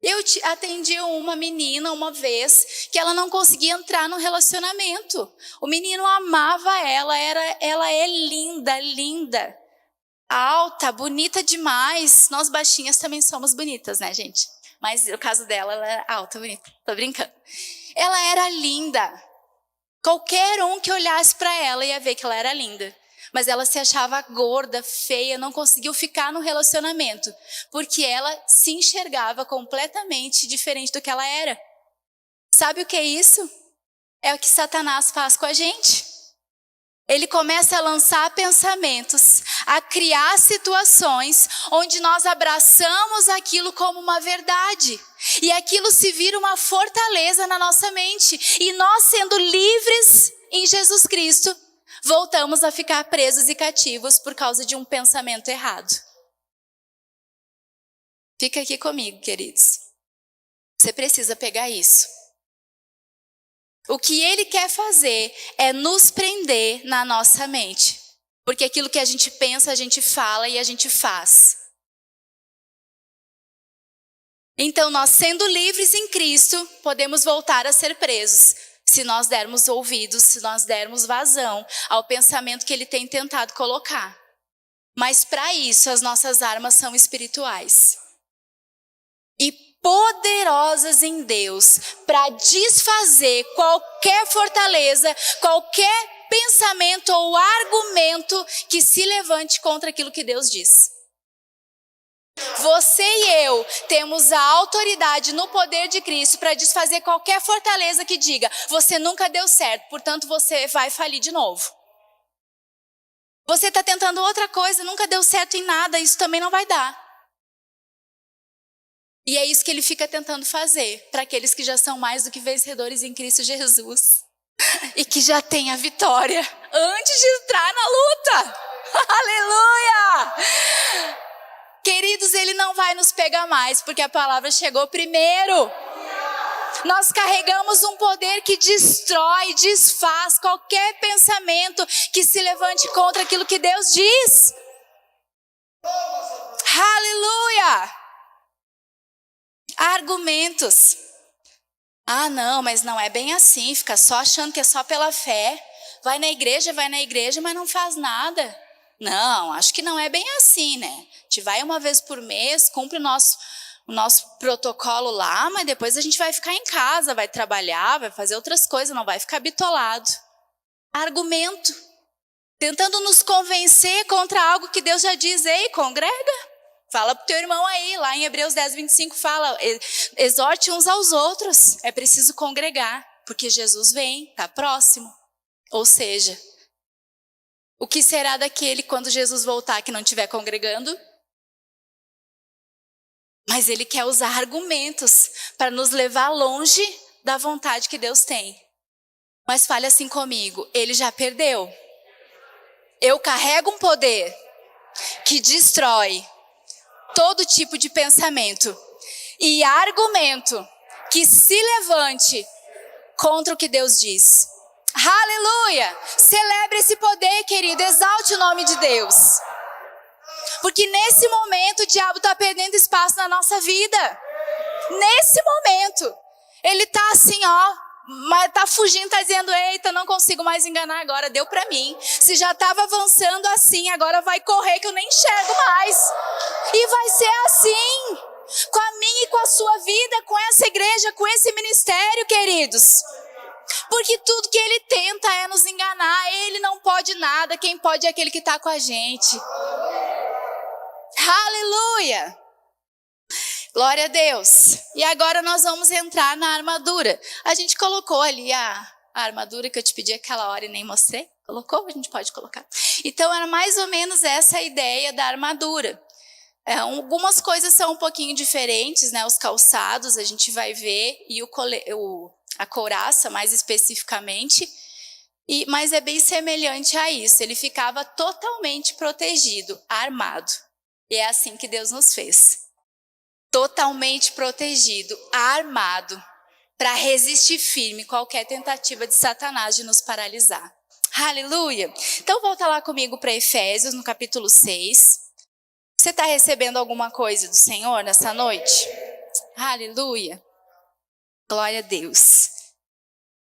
B: Eu atendi uma menina uma vez que ela não conseguia entrar no relacionamento. O menino amava ela é linda, linda. Alta, bonita demais. Nós baixinhas também somos bonitas, né, gente? Mas no caso dela, ela era alta, bonita. Tô brincando. Ela era linda. Qualquer um que olhasse para ela ia ver que ela era linda. Mas ela se achava gorda, feia, não conseguiu ficar no relacionamento. Porque ela se enxergava completamente diferente do que ela era. Sabe o que é isso? É o que Satanás faz com a gente. Ele começa a lançar pensamentos, a criar situações onde nós abraçamos aquilo como uma verdade. E aquilo se vira uma fortaleza na nossa mente. E nós, sendo livres em Jesus Cristo, voltamos a ficar presos e cativos por causa de um pensamento errado. Fica aqui comigo, queridos. Você precisa pegar isso. O que ele quer fazer é nos prender na nossa mente. Porque aquilo que a gente pensa, a gente fala e a gente faz. Então, nós sendo livres em Cristo, podemos voltar a ser presos. se nós dermos ouvidos, se nós dermos vazão ao pensamento que ele tem tentado colocar. Mas para isso as nossas armas são espirituais e poderosas em Deus para desfazer qualquer fortaleza, qualquer pensamento ou argumento que se levante contra aquilo que Deus diz. Você e eu temos a autoridade no poder de Cristo para desfazer qualquer fortaleza que diga: você nunca deu certo, portanto você vai falir de novo. Você está tentando outra coisa, nunca deu certo em nada, isso também não vai dar. E é isso que ele fica tentando fazer para aqueles que já são mais do que vencedores em Cristo Jesus. E que já têm a vitória antes de entrar na luta. Aleluia! Queridos, ele não vai nos pegar mais, porque a palavra chegou primeiro. Nós carregamos um poder que destrói, desfaz qualquer pensamento que se levante contra aquilo que Deus diz. Aleluia! Argumentos. Ah, não, mas não é bem assim, fica só achando que é só pela fé. Vai na igreja, mas não faz nada. Não, acho que não é bem assim, né? A gente vai uma vez por mês, cumpre o nosso protocolo lá, mas depois a gente vai ficar em casa, vai trabalhar, vai fazer outras coisas, não vai ficar bitolado. Argumento. Tentando nos convencer contra algo que Deus já diz: ei, congrega. Fala pro teu irmão aí, lá em Hebreus 10, 25 fala: exorte uns aos outros. É preciso congregar, porque Jesus vem, está próximo. Ou seja, o que será daquele quando Jesus voltar que não estiver congregando? Mas ele quer usar argumentos para nos levar longe da vontade que Deus tem. Mas fale assim comigo: ele já perdeu. Eu carrego um poder que destrói todo tipo de pensamento e argumento que se levante contra o que Deus diz. Aleluia! Celebre esse poder, querido, exalte o nome de Deus. Porque nesse momento o diabo está perdendo espaço na nossa vida. Nesse momento. Ele está assim, mas está fugindo, está dizendo: eita, não consigo mais enganar agora, deu para mim. Se já estava avançando assim, agora vai correr que eu nem enxergo mais. E vai ser assim, com a minha e com a sua vida, com essa igreja, com esse ministério, queridos. Porque tudo que ele tenta é nos enganar. Ele não pode nada, quem pode é aquele que está com a gente. Aleluia! Glória a Deus. E agora nós vamos entrar na armadura. A gente colocou ali a armadura que eu te pedi aquela hora e nem mostrei. Colocou? A gente pode colocar. Então era mais ou menos essa a ideia da armadura. Algumas coisas são um pouquinho diferentes, né? Os calçados a gente vai ver, e a couraça mais especificamente. Mas é bem semelhante a isso. Ele ficava totalmente protegido, armado. E é assim que Deus nos fez. Totalmente protegido, armado, para resistir firme qualquer tentativa de Satanás de nos paralisar. Aleluia! Então volta lá comigo para Efésios, no capítulo 6. Você está recebendo alguma coisa do Senhor nessa noite? Aleluia! Glória a Deus!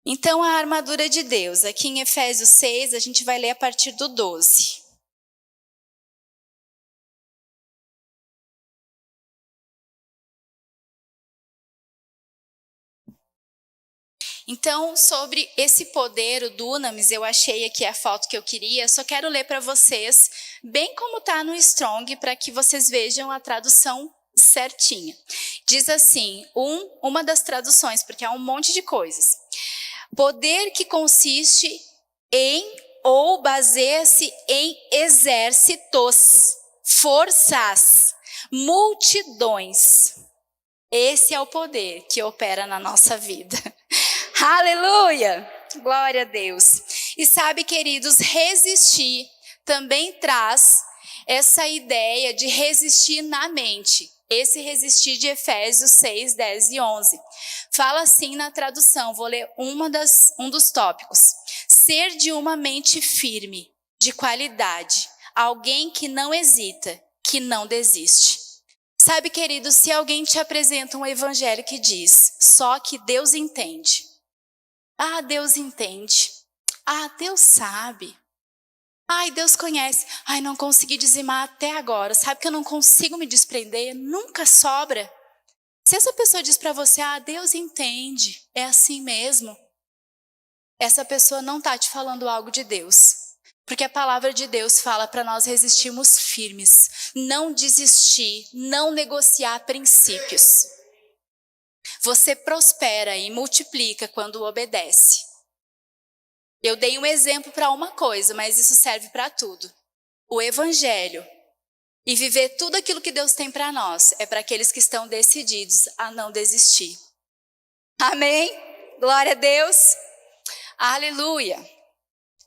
B: Então a armadura de Deus, aqui em Efésios 6, a gente vai ler a partir do 12. Então, sobre esse poder, o dunamis, eu achei aqui a foto que eu queria, só quero ler para vocês, bem como está no Strong, para que vocês vejam a tradução certinha. Diz assim, uma das traduções, porque há um monte de coisas. Poder que consiste em ou baseia-se em exércitos, forças, multidões. Esse é o poder que opera na nossa vida. Aleluia! Glória a Deus. E sabe, queridos, resistir também traz essa ideia de resistir na mente. Esse resistir de Efésios 6, 10 e 11. Fala assim na tradução, vou ler um dos tópicos. Ser de uma mente firme, de qualidade, alguém que não hesita, que não desiste. Sabe, querido, se alguém te apresenta um evangelho que diz só que Deus entende, Ah, Deus entende. Ah, Deus sabe. Ai, Deus conhece. Ai, não consegui dizimar até agora. Sabe que eu não consigo me desprender? Nunca sobra. Se essa pessoa diz para você, ah, Deus entende, é assim mesmo, essa pessoa não está te falando algo de Deus. Porque a palavra de Deus fala para nós resistirmos firmes, não desistir, não negociar princípios. Você prospera e multiplica quando obedece. Eu dei um exemplo para uma coisa, mas isso serve para tudo. O evangelho e viver tudo aquilo que Deus tem para nós é para aqueles que estão decididos a não desistir. Amém? Glória a Deus. Aleluia.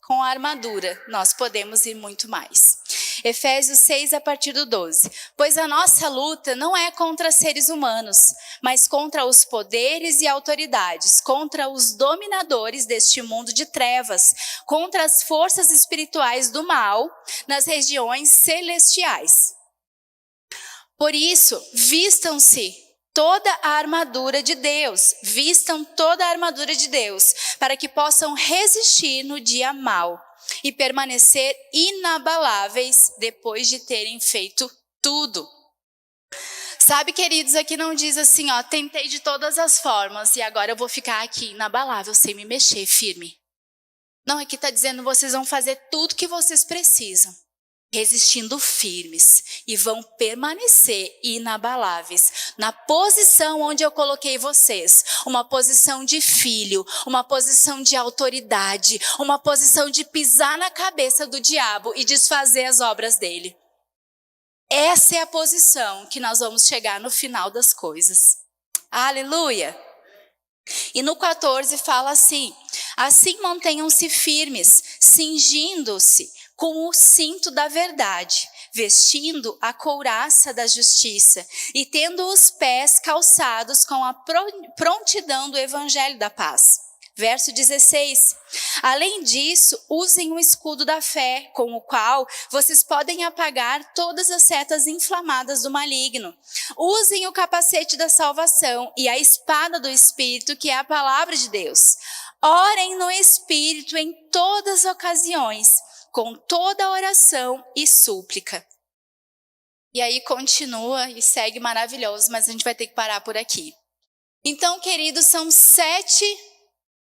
B: Com a armadura nós podemos ir muito mais. Efésios 6, a partir do 12. Pois a nossa luta não é contra seres humanos, mas contra os poderes e autoridades, contra os dominadores deste mundo de trevas, contra as forças espirituais do mal nas regiões celestiais. Por isso, vistam-se toda a armadura de Deus, vistam toda a armadura de Deus, para que possam resistir no dia mau e permanecer inabaláveis depois de terem feito tudo. Sabe, queridos, aqui não diz assim, ó, tentei de todas as formas e agora eu vou ficar aqui inabalável, sem me mexer, firme. Não, aqui está dizendo, vocês vão fazer tudo que vocês precisam, resistindo firmes, e vão permanecer inabaláveis na posição onde eu coloquei vocês, uma posição de filho, uma posição de autoridade, uma posição de pisar na cabeça do diabo e desfazer as obras dele. Essa é a posição que nós vamos chegar no final das coisas. Aleluia! E no 14 fala assim, assim mantenham-se firmes, cingindo-se com o cinto da verdade, vestindo a couraça da justiça e tendo os pés calçados com a prontidão do evangelho da paz. Verso 16. Além disso, usem o escudo da fé, com o qual vocês podem apagar todas as setas inflamadas do maligno. Usem o capacete da salvação e a espada do Espírito, que é a palavra de Deus. Orem no Espírito em todas as ocasiões, com toda oração e súplica. E aí continua e segue maravilhoso, mas a gente vai ter que parar por aqui. Então, queridos, são 7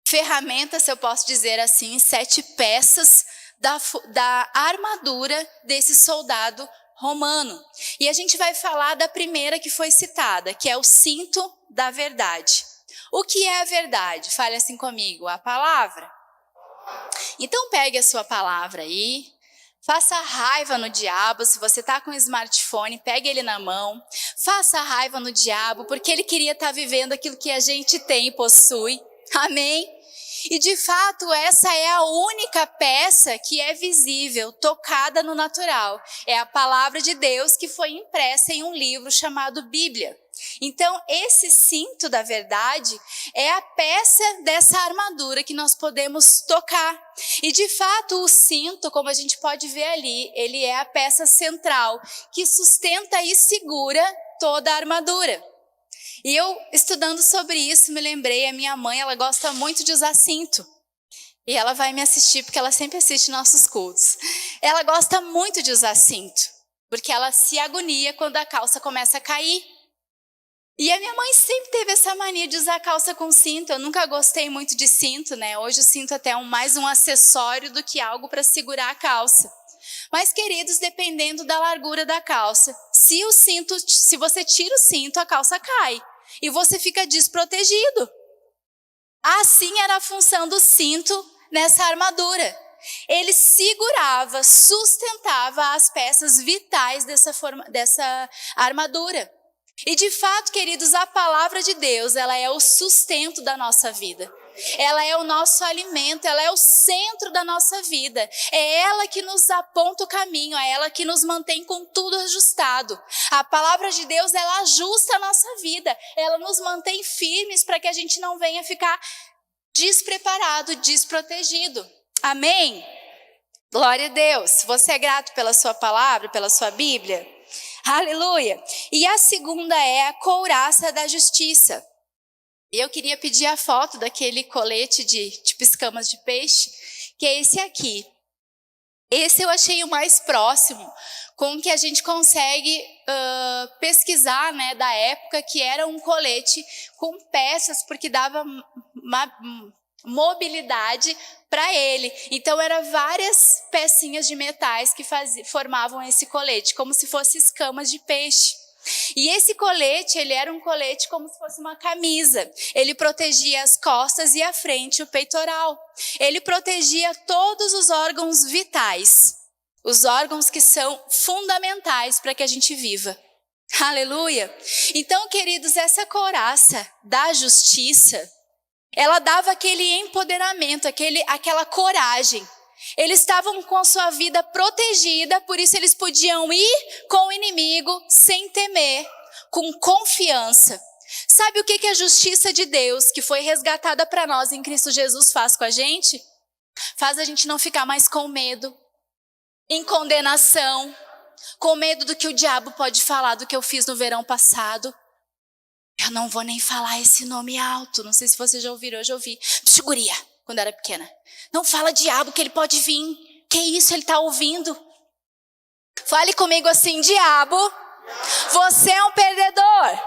B: ferramentas, se eu posso dizer assim, 7 peças da armadura desse soldado romano. E a gente vai falar da primeira que foi citada, que é o cinto da verdade. O que é a verdade? Fale assim comigo, a palavra. Então pegue a sua palavra aí, faça raiva no diabo. Se você está com um smartphone, pegue ele na mão, faça raiva no diabo, porque ele queria estar vivendo aquilo que a gente tem e possui. Amém? E de fato, essa é a única peça que é visível, tocada no natural. É a palavra de Deus que foi impressa em um livro chamado Bíblia. Então, esse cinto da verdade é a peça dessa armadura que nós podemos tocar. E de fato, o cinto, como a gente pode ver ali, ele é a peça central que sustenta e segura toda a armadura. E eu, estudando sobre isso, me lembrei, a minha mãe, ela gosta muito de usar cinto. E ela vai me assistir, porque ela sempre assiste nossos cultos. Ela gosta muito de usar cinto, porque ela se agonia quando a calça começa a cair. E a minha mãe sempre teve essa mania de usar calça com cinto. Eu nunca gostei muito de cinto, né? Hoje o cinto até é mais um acessório do que algo para segurar a calça. Mas, queridos, dependendo da largura da calça, se você tira o cinto, a calça cai. E você fica desprotegido. Assim era a função do cinto nessa armadura. Ele segurava, sustentava as peças vitais dessa armadura. E de fato, queridos, a palavra de Deus, ela é o sustento da nossa vida. Ela é o nosso alimento, ela é o centro da nossa vida. É ela que nos aponta o caminho, é ela que nos mantém com tudo ajustado. A palavra de Deus, ela ajusta a nossa vida, ela nos mantém firmes para que a gente não venha ficar despreparado, desprotegido. Amém? Glória a Deus. Você é grato pela sua palavra, pela sua Bíblia? Aleluia. E a segunda é a couraça da justiça. E eu queria pedir a foto daquele colete de tipo escamas de peixe, que é esse aqui. Esse eu achei o mais próximo com o que a gente consegue pesquisar, né, da época, que era um colete com peças, porque dava mobilidade para ele. Então, eram várias pecinhas de metais que formavam esse colete, como se fossem escamas de peixe. E esse colete, ele era um colete como se fosse uma camisa. Ele protegia as costas e a frente, o peitoral. Ele protegia todos os órgãos vitais, os órgãos que são fundamentais para que a gente viva. Aleluia! Então, queridos, essa couraça da justiça, ela dava aquele empoderamento, aquela coragem. Eles estavam com a sua vida protegida, por isso eles podiam ir com o inimigo sem temer, com confiança. Sabe o que a justiça de Deus, que foi resgatada para nós em Cristo Jesus, faz com a gente? Faz a gente não ficar mais com medo, em condenação, com medo do que o diabo pode falar, do que eu fiz no verão passado. Eu não vou nem falar esse nome alto, não sei se vocês já ouviram, eu já ouvi. Guria, quando era pequena. Não fala diabo que ele pode vir. Que isso, ele está ouvindo. Fale comigo assim, diabo, você é um perdedor.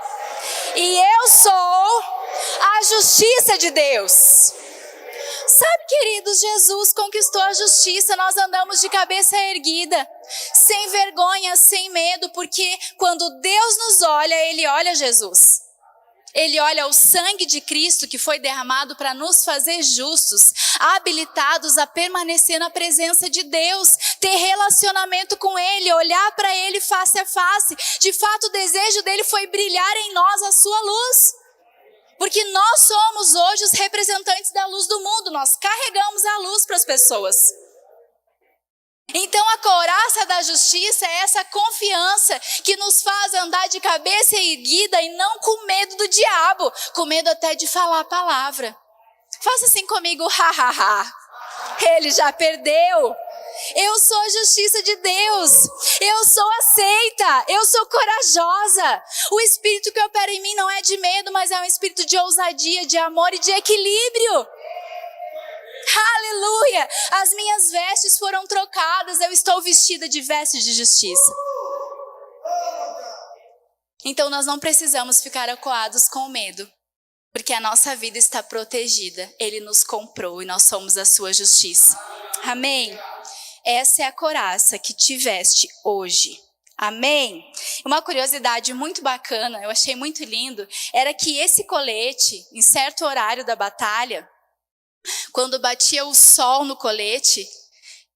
B: E eu sou a justiça de Deus. Sabe, queridos, Jesus conquistou a justiça. Nós andamos de cabeça erguida, sem vergonha, sem medo, porque quando Deus nos olha, Ele olha Jesus. Ele olha o sangue de Cristo que foi derramado para nos fazer justos, habilitados a permanecer na presença de Deus, ter relacionamento com Ele, olhar para Ele face a face. De fato, o desejo dele foi brilhar em nós a sua luz. Porque nós somos hoje os representantes da luz do mundo, nós carregamos a luz para as pessoas. Então a couraça da justiça é essa confiança que nos faz andar de cabeça erguida e não com medo do diabo, com medo até de falar a palavra. Faça assim comigo, ha, ha, ha. Ele já perdeu. Eu sou a justiça de Deus. Eu sou aceita. Eu sou corajosa. O espírito que opera em mim não é de medo, mas é um espírito de ousadia, de amor e de equilíbrio. Aleluia! As minhas vestes foram trocadas, eu estou vestida de vestes de justiça. Então nós não precisamos ficar acuados com medo, porque a nossa vida está protegida. Ele nos comprou e nós somos a sua justiça. Amém? Essa é a couraça que te veste hoje. Amém? Uma curiosidade muito bacana, eu achei muito lindo, era que esse colete, em certo horário da batalha, quando batia o sol no colete,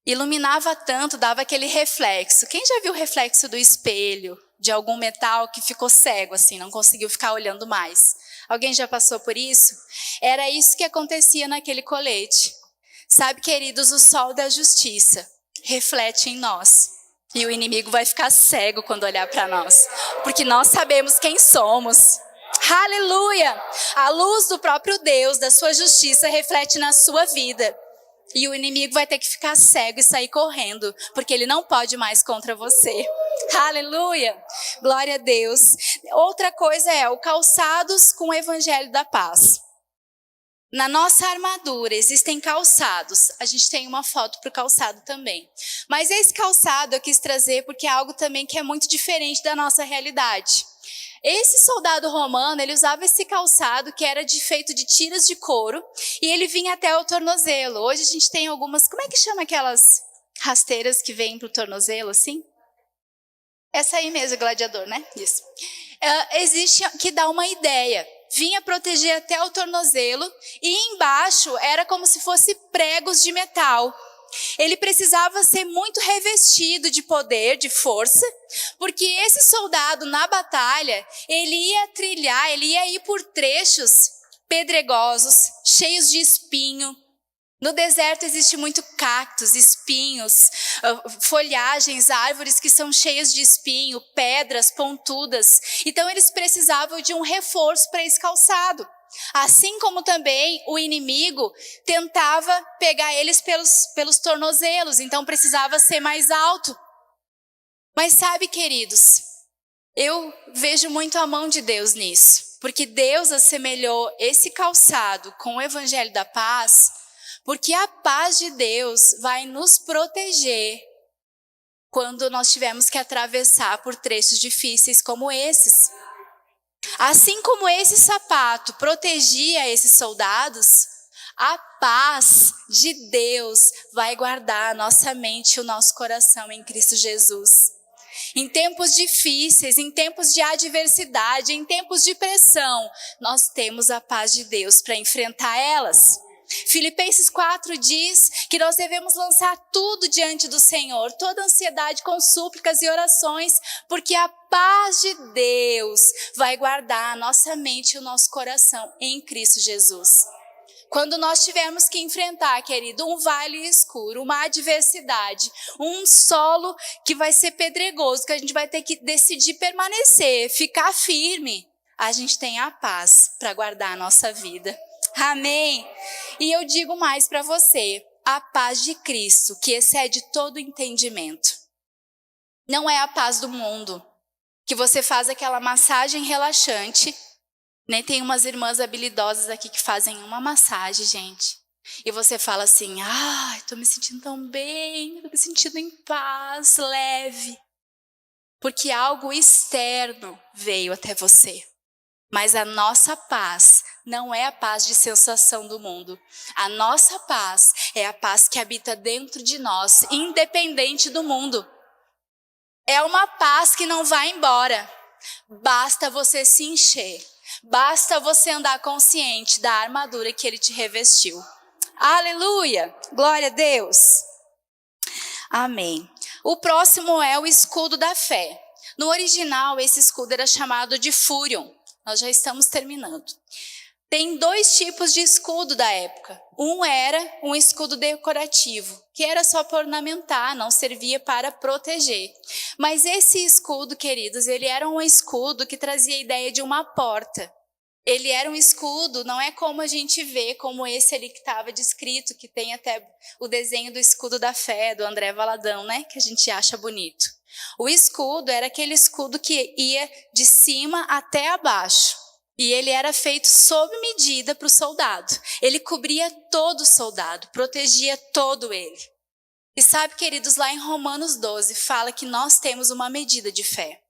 B: iluminava tanto, dava aquele reflexo. Quem já viu o reflexo do espelho, de algum metal que ficou cego assim, não conseguiu ficar olhando mais? Alguém já passou por isso? Era isso que acontecia naquele colete. Sabe, queridos, o sol da justiça reflete em nós. E o inimigo vai ficar cego quando olhar para nós, porque nós sabemos quem somos. Aleluia! A luz do próprio Deus, da sua justiça, reflete na sua vida. E o inimigo vai ter que ficar cego e sair correndo, porque ele não pode mais contra você. Aleluia! Glória a Deus. Outra coisa é o calçados com o evangelho da paz. Na nossa armadura existem calçados. A gente tem uma foto para o calçado também. Mas esse calçado eu quis trazer porque é algo também que é muito diferente da nossa realidade. Esse soldado romano, ele usava esse calçado que era feito de tiras de couro e ele vinha até o tornozelo. Hoje a gente tem algumas, como é que chama aquelas rasteiras que vêm para o tornozelo assim? Essa aí mesmo, gladiador, né? Isso. Existe, que dá uma ideia. Vinha proteger até o tornozelo e embaixo era como se fosse pregos de metal. Ele precisava ser muito revestido de poder, de força, porque esse soldado na batalha, ele ia trilhar, ele ia ir por trechos pedregosos, cheios de espinho. No deserto existe muito cactos, espinhos, folhagens, árvores que são cheias de espinho, pedras pontudas. Então eles precisavam de um reforço para esse calçado. Assim como também o inimigo tentava pegar eles pelos tornozelos, então precisava ser mais alto. Mas sabe, queridos, Eu vejo muito a mão de Deus nisso, porque Deus assemelhou esse calçado com o evangelho da paz, porque a paz de Deus vai nos proteger quando nós tivermos que atravessar por trechos difíceis como esses. Assim como esse sapato protegia esses soldados, a paz de Deus vai guardar a nossa mente e o nosso coração em Cristo Jesus. Em tempos difíceis, em tempos de adversidade, em tempos de pressão, nós temos a paz de Deus para enfrentar elas. Filipenses 4 diz que nós devemos lançar tudo diante do Senhor, toda ansiedade com súplicas e orações, porque a paz de Deus vai guardar a nossa mente e o nosso coração em Cristo Jesus. Quando nós tivermos que enfrentar, querido, um vale escuro, uma adversidade, um solo que vai ser pedregoso, que a gente vai ter que decidir permanecer, ficar firme, a gente tem a paz para guardar a nossa vida. Amém? E eu digo mais para você, a paz de Cristo, que excede todo entendimento. Não é a paz do mundo, que você faz aquela massagem relaxante, né? Tem umas irmãs habilidosas aqui que fazem uma massagem, gente. E você fala assim, tô me sentindo tão bem, tô me sentindo em paz, leve. Porque algo externo veio até você. Mas a nossa paz não é a paz de sensação do mundo. A nossa paz é a paz que habita dentro de nós, independente do mundo. É uma paz que não vai embora. Basta você se encher. Basta você andar consciente da armadura que Ele te revestiu. Aleluia! Glória a Deus! Amém. O próximo é o escudo da fé. No original, esse escudo era chamado de fúrion. Nós já estamos terminando. Tem 2 tipos de escudo da época. Um era um escudo decorativo, que era só para ornamentar, não servia para proteger. Mas esse escudo, queridos, ele era um escudo que trazia a ideia de uma porta. Ele era um escudo, não é como a gente vê, como esse ali que estava descrito, que tem até o desenho do escudo da fé, do André Valadão, né? Que a gente acha bonito. O escudo era aquele escudo que ia de cima até abaixo. E ele era feito sob medida para o soldado. Ele cobria todo o soldado, protegia todo ele. E sabe, queridos, lá em Romanos 12 fala que nós temos uma medida de fé.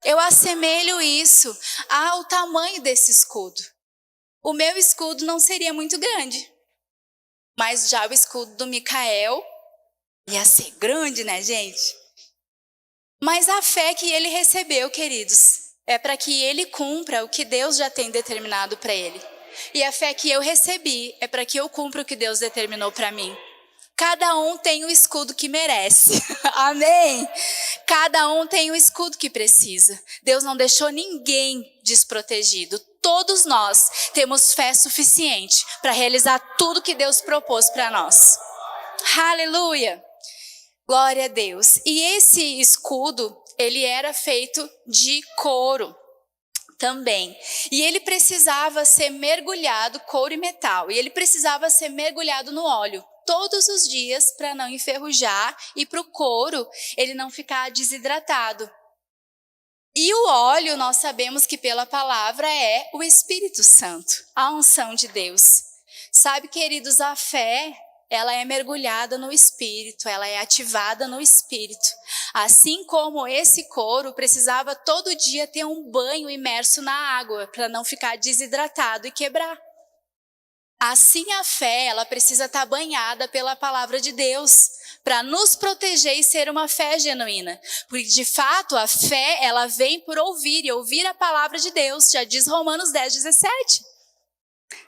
B: Eu assemelho isso ao tamanho desse escudo. O meu escudo não seria muito grande, mas já o escudo do Micael ia ser grande, né, gente? Mas a fé que ele recebeu, queridos, é para que ele cumpra o que Deus já tem determinado para ele. E a fé que eu recebi é para que eu cumpra o que Deus determinou para mim. Cada um tem o escudo que merece. Amém? Cada um tem o escudo que precisa. Deus não deixou ninguém desprotegido. Todos nós temos fé suficiente para realizar tudo que Deus propôs para nós. Aleluia! Glória a Deus. E esse escudo, ele era feito de couro também. E ele precisava ser mergulhado, couro e metal. E ele precisava ser mergulhado no óleo todos os dias para não enferrujar e para o couro ele não ficar desidratado. E o óleo, nós sabemos que pela palavra é o Espírito Santo, a unção de Deus. Sabe, queridos, a fé, ela é mergulhada no Espírito, ela é ativada no Espírito. Assim como esse couro precisava todo dia ter um banho imerso na água para não ficar desidratado e quebrar. Assim a fé, ela precisa estar banhada pela palavra de Deus, para nos proteger e ser uma fé genuína. Porque de fato a fé, ela vem por ouvir, e ouvir a palavra de Deus, já diz Romanos 10:17.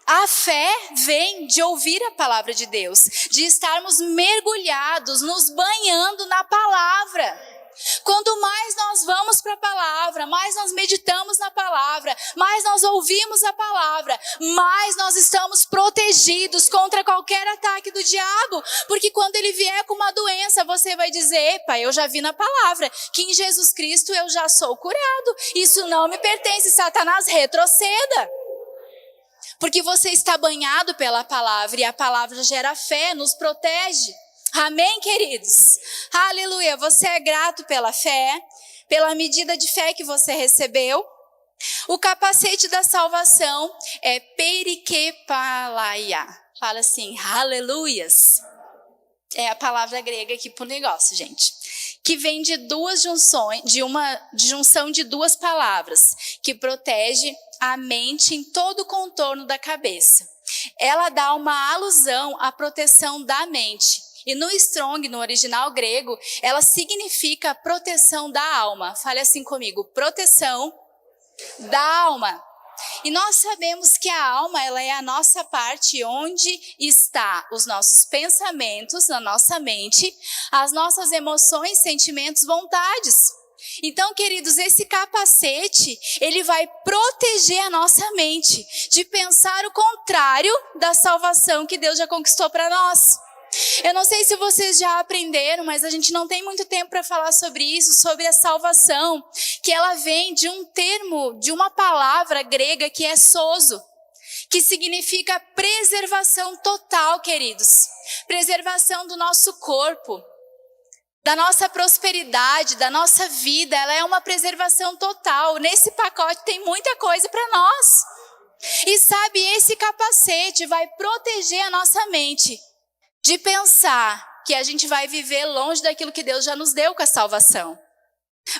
B: A fé vem de ouvir a palavra de Deus, de estarmos mergulhados, nos banhando na palavra. Quanto mais nós vamos para a palavra, mais nós meditamos na palavra, mais nós ouvimos a palavra, mais nós estamos protegidos contra qualquer ataque do diabo. Porque quando ele vier com uma doença, você vai dizer, epa, eu já vi na palavra que em Jesus Cristo eu já sou curado. Isso não me pertence, Satanás, retroceda. Porque você está banhado pela palavra e a palavra gera fé, nos protege. Amém, queridos? Aleluia. Você é grato pela fé? pela medida de fé que você recebeu. O capacete da salvação é perikepalaia. Fala assim, aleluias. É a palavra grega aqui pro negócio, gente. Que vem de duas junções, de junção de duas palavras, que protege a mente em todo o contorno da cabeça. Ela dá uma alusão à proteção da mente. E no Strong, no original grego, ela significa proteção da alma. Fale assim comigo, proteção da alma. E nós sabemos que a alma, ela é a nossa parte onde está os nossos pensamentos na nossa mente, as nossas emoções, sentimentos, vontades. Então, queridos, esse capacete, ele vai proteger a nossa mente de pensar o contrário da salvação que Deus já conquistou para nós. Eu não sei se vocês já aprenderam, mas a gente não tem muito tempo para falar sobre isso, sobre a salvação, que ela vem de um termo, de uma palavra grega que é sozo, que significa preservação total, queridos. Preservação do nosso corpo, da nossa prosperidade, da nossa vida, ela é uma preservação total. Nesse pacote tem muita coisa para nós. E sabe, esse capacete vai proteger a nossa mente de pensar que a gente vai viver longe daquilo que Deus já nos deu com a salvação.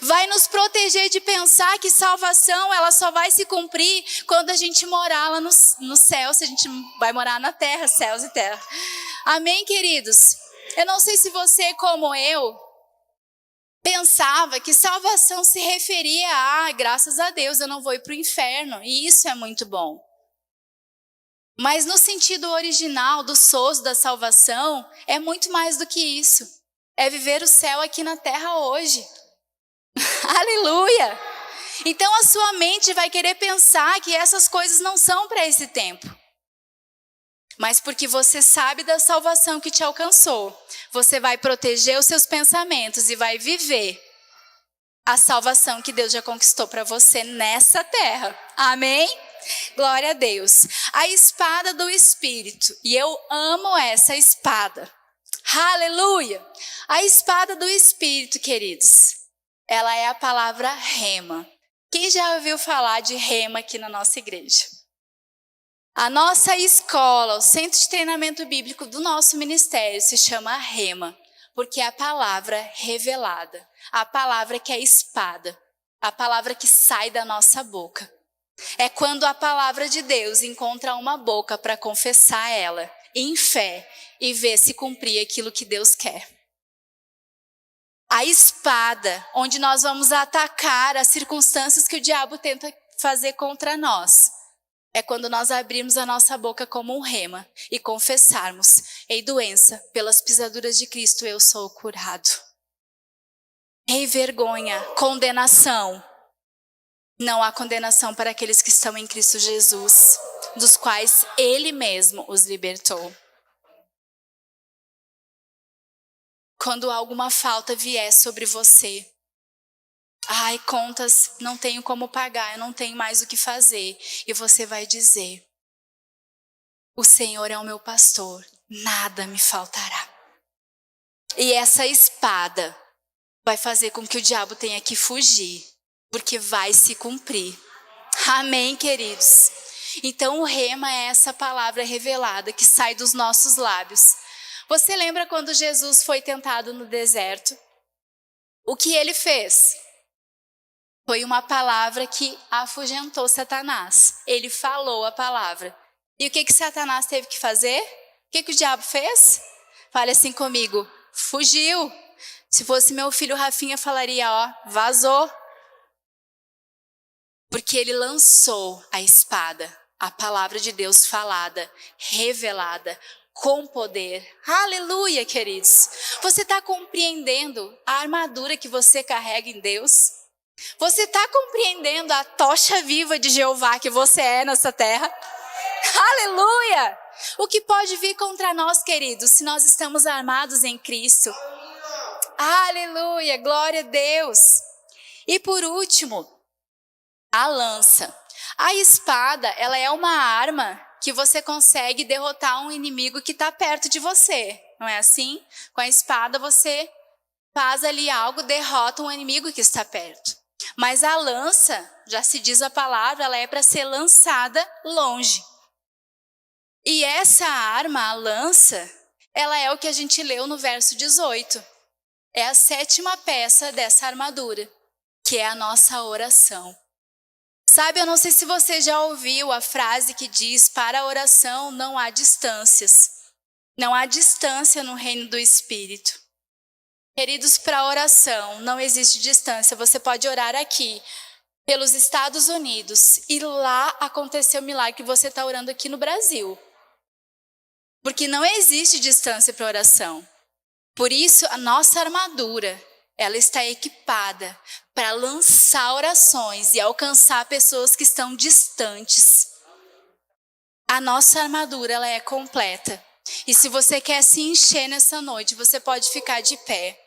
B: Vai nos proteger de pensar que salvação ela só vai se cumprir quando a gente morar lá no céu, se a gente vai morar na terra, céus e terra. Amém, queridos? Eu não sei se você, como eu, pensava que salvação se referia a, graças a Deus, eu não vou ir para o inferno. E isso é muito bom. Mas no sentido original do sozo da salvação, é muito mais do que isso. É viver o céu aqui na terra hoje. Aleluia! Então a sua mente vai querer pensar que essas coisas não são para esse tempo. Mas porque você sabe da salvação que te alcançou, você vai proteger os seus pensamentos e vai viver a salvação que Deus já conquistou para você nessa terra. Amém? Glória a Deus. A espada do Espírito. E eu amo essa espada. Aleluia! A espada do Espírito, queridos. Ela é a palavra rema. Quem já ouviu falar de rema aqui na nossa igreja? A nossa escola, o centro de treinamento bíblico do nosso ministério se chama rema. Porque é a palavra revelada. A palavra que é espada. A palavra que sai da nossa boca. É quando a palavra de Deus encontra uma boca para confessar ela em fé e ver se cumprir aquilo que Deus quer. A espada, onde nós vamos atacar as circunstâncias que o diabo tenta fazer contra nós, é quando nós abrirmos a nossa boca como um rema e confessarmos: ei, doença, pelas pisaduras de Cristo eu sou curado. Ei, vergonha, condenação. Não há condenação para aqueles que estão em Cristo Jesus, dos quais Ele mesmo os libertou. Quando alguma falta vier sobre você, ai, contas, não tenho como pagar, eu não tenho mais o que fazer. E você vai dizer: o Senhor é o meu pastor, nada me faltará. E essa espada vai fazer com que o diabo tenha que fugir. Porque vai se cumprir. Amém, queridos? Então o rema é essa palavra revelada que sai dos nossos lábios. Você lembra quando Jesus foi tentado no deserto? O que ele fez? Foi uma palavra que afugentou Satanás. Ele falou a palavra. E o que Satanás teve que fazer? O que o diabo fez? Fale assim comigo: fugiu. Se fosse meu filho Rafinha, falaria: ó, vazou. Porque ele lançou a espada, a palavra de Deus falada, revelada, com poder. Aleluia, queridos. Você está compreendendo a armadura que você carrega em Deus? Você está compreendendo a tocha viva de Jeová que você é nessa terra? Aleluia! O que pode vir contra nós, queridos, se nós estamos armados em Cristo? Aleluia, glória a Deus. E por último, a lança. A espada, ela é uma arma que você consegue derrotar um inimigo que está perto de você. Não é assim? Com a espada você faz ali algo, derrota um inimigo que está perto. Mas a lança, já se diz a palavra, ela é para ser lançada longe. E essa arma, a lança, ela é o que a gente leu no verso 18. É a 7ª peça dessa armadura, que é a nossa oração. Sabe, eu não sei se você já ouviu a frase que diz: para a oração não há distâncias. Não há distância no reino do Espírito. Queridos, para a oração não existe distância. Você pode orar aqui, pelos Estados Unidos, e lá aconteceu o milagre que você está orando aqui no Brasil. Porque não existe distância para a oração. Por isso, a nossa armadura, ela está equipada para lançar orações e alcançar pessoas que estão distantes. A nossa armadura, ela é completa. E se você quer se encher nessa noite, você pode ficar de pé.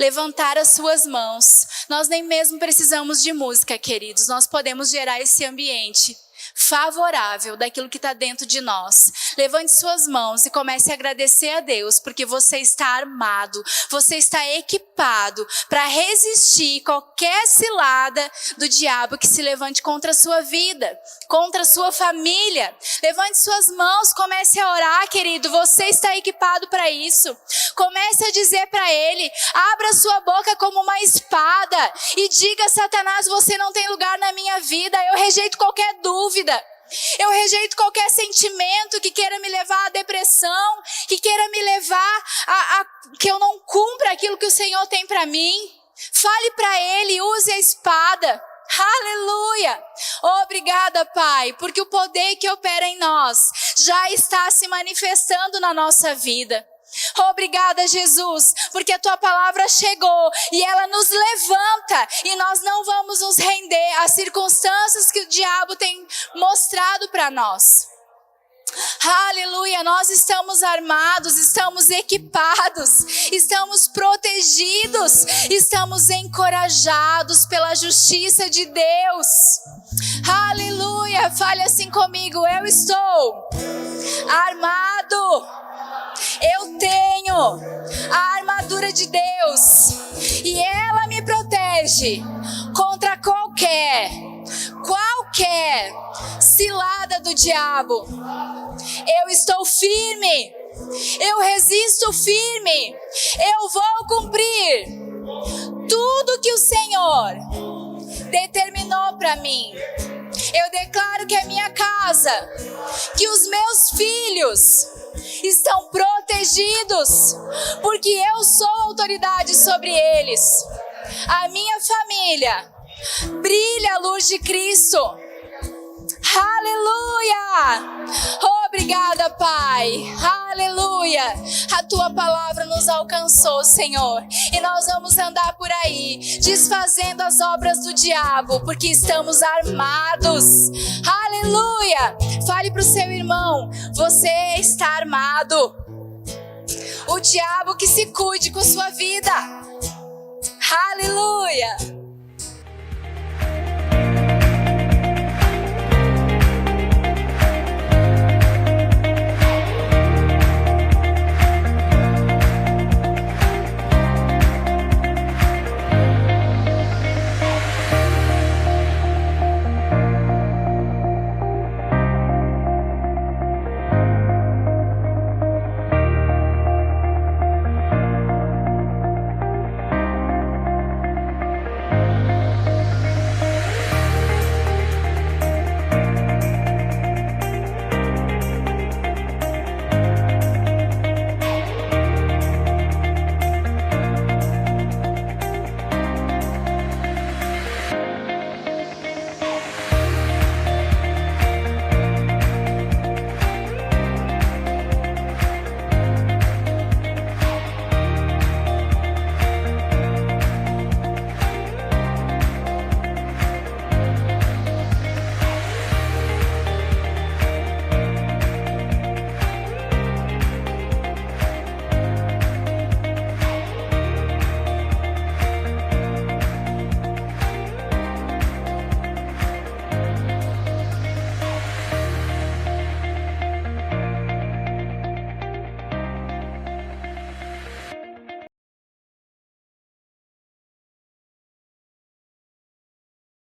B: Levantar as suas mãos. Nós nem mesmo precisamos de música, queridos. Nós podemos gerar esse ambiente favorável daquilo que está dentro de nós. Levante suas mãos e comece a agradecer a Deus, porque você está armado, você está equipado para resistir qualquer cilada do diabo que se levante contra a sua vida, contra a sua família. Levante suas mãos, comece a orar, querido, você está equipado para isso. Comece a dizer para ele, abra sua boca como uma espada e diga: Satanás, você não tem lugar na minha vida, eu rejeito qualquer dúvida. Eu rejeito qualquer sentimento que queira me levar à depressão, que queira me levar a que eu não cumpra aquilo que o Senhor tem para mim. Fale para ele, use a espada. Aleluia! Obrigada, Pai, porque o poder que opera em nós já está se manifestando na nossa vida. Obrigada, Jesus, porque a tua palavra chegou e ela nos levanta e nós não vamos nos render às circunstâncias que o diabo tem mostrado para nós. Aleluia, nós estamos armados, estamos equipados, estamos protegidos, estamos encorajados pela justiça de Deus. Aleluia, fale assim comigo: eu estou armado. Eu tenho a armadura de Deus e ela me protege contra qualquer cilada do diabo. Eu estou firme, eu resisto firme, eu vou cumprir tudo que o Senhor determinou para mim. Eu declaro que a minha casa, que os meus filhos estão protegidos, porque eu sou autoridade sobre eles. A minha família brilha a luz de Cristo. Aleluia! Obrigada, Pai. Aleluia! A tua palavra nos alcançou, Senhor, e nós vamos andar por aí desfazendo as obras do diabo, porque estamos armados. Aleluia! Fale para o seu irmão: você está armado. O diabo que se cuide com sua vida. Aleluia!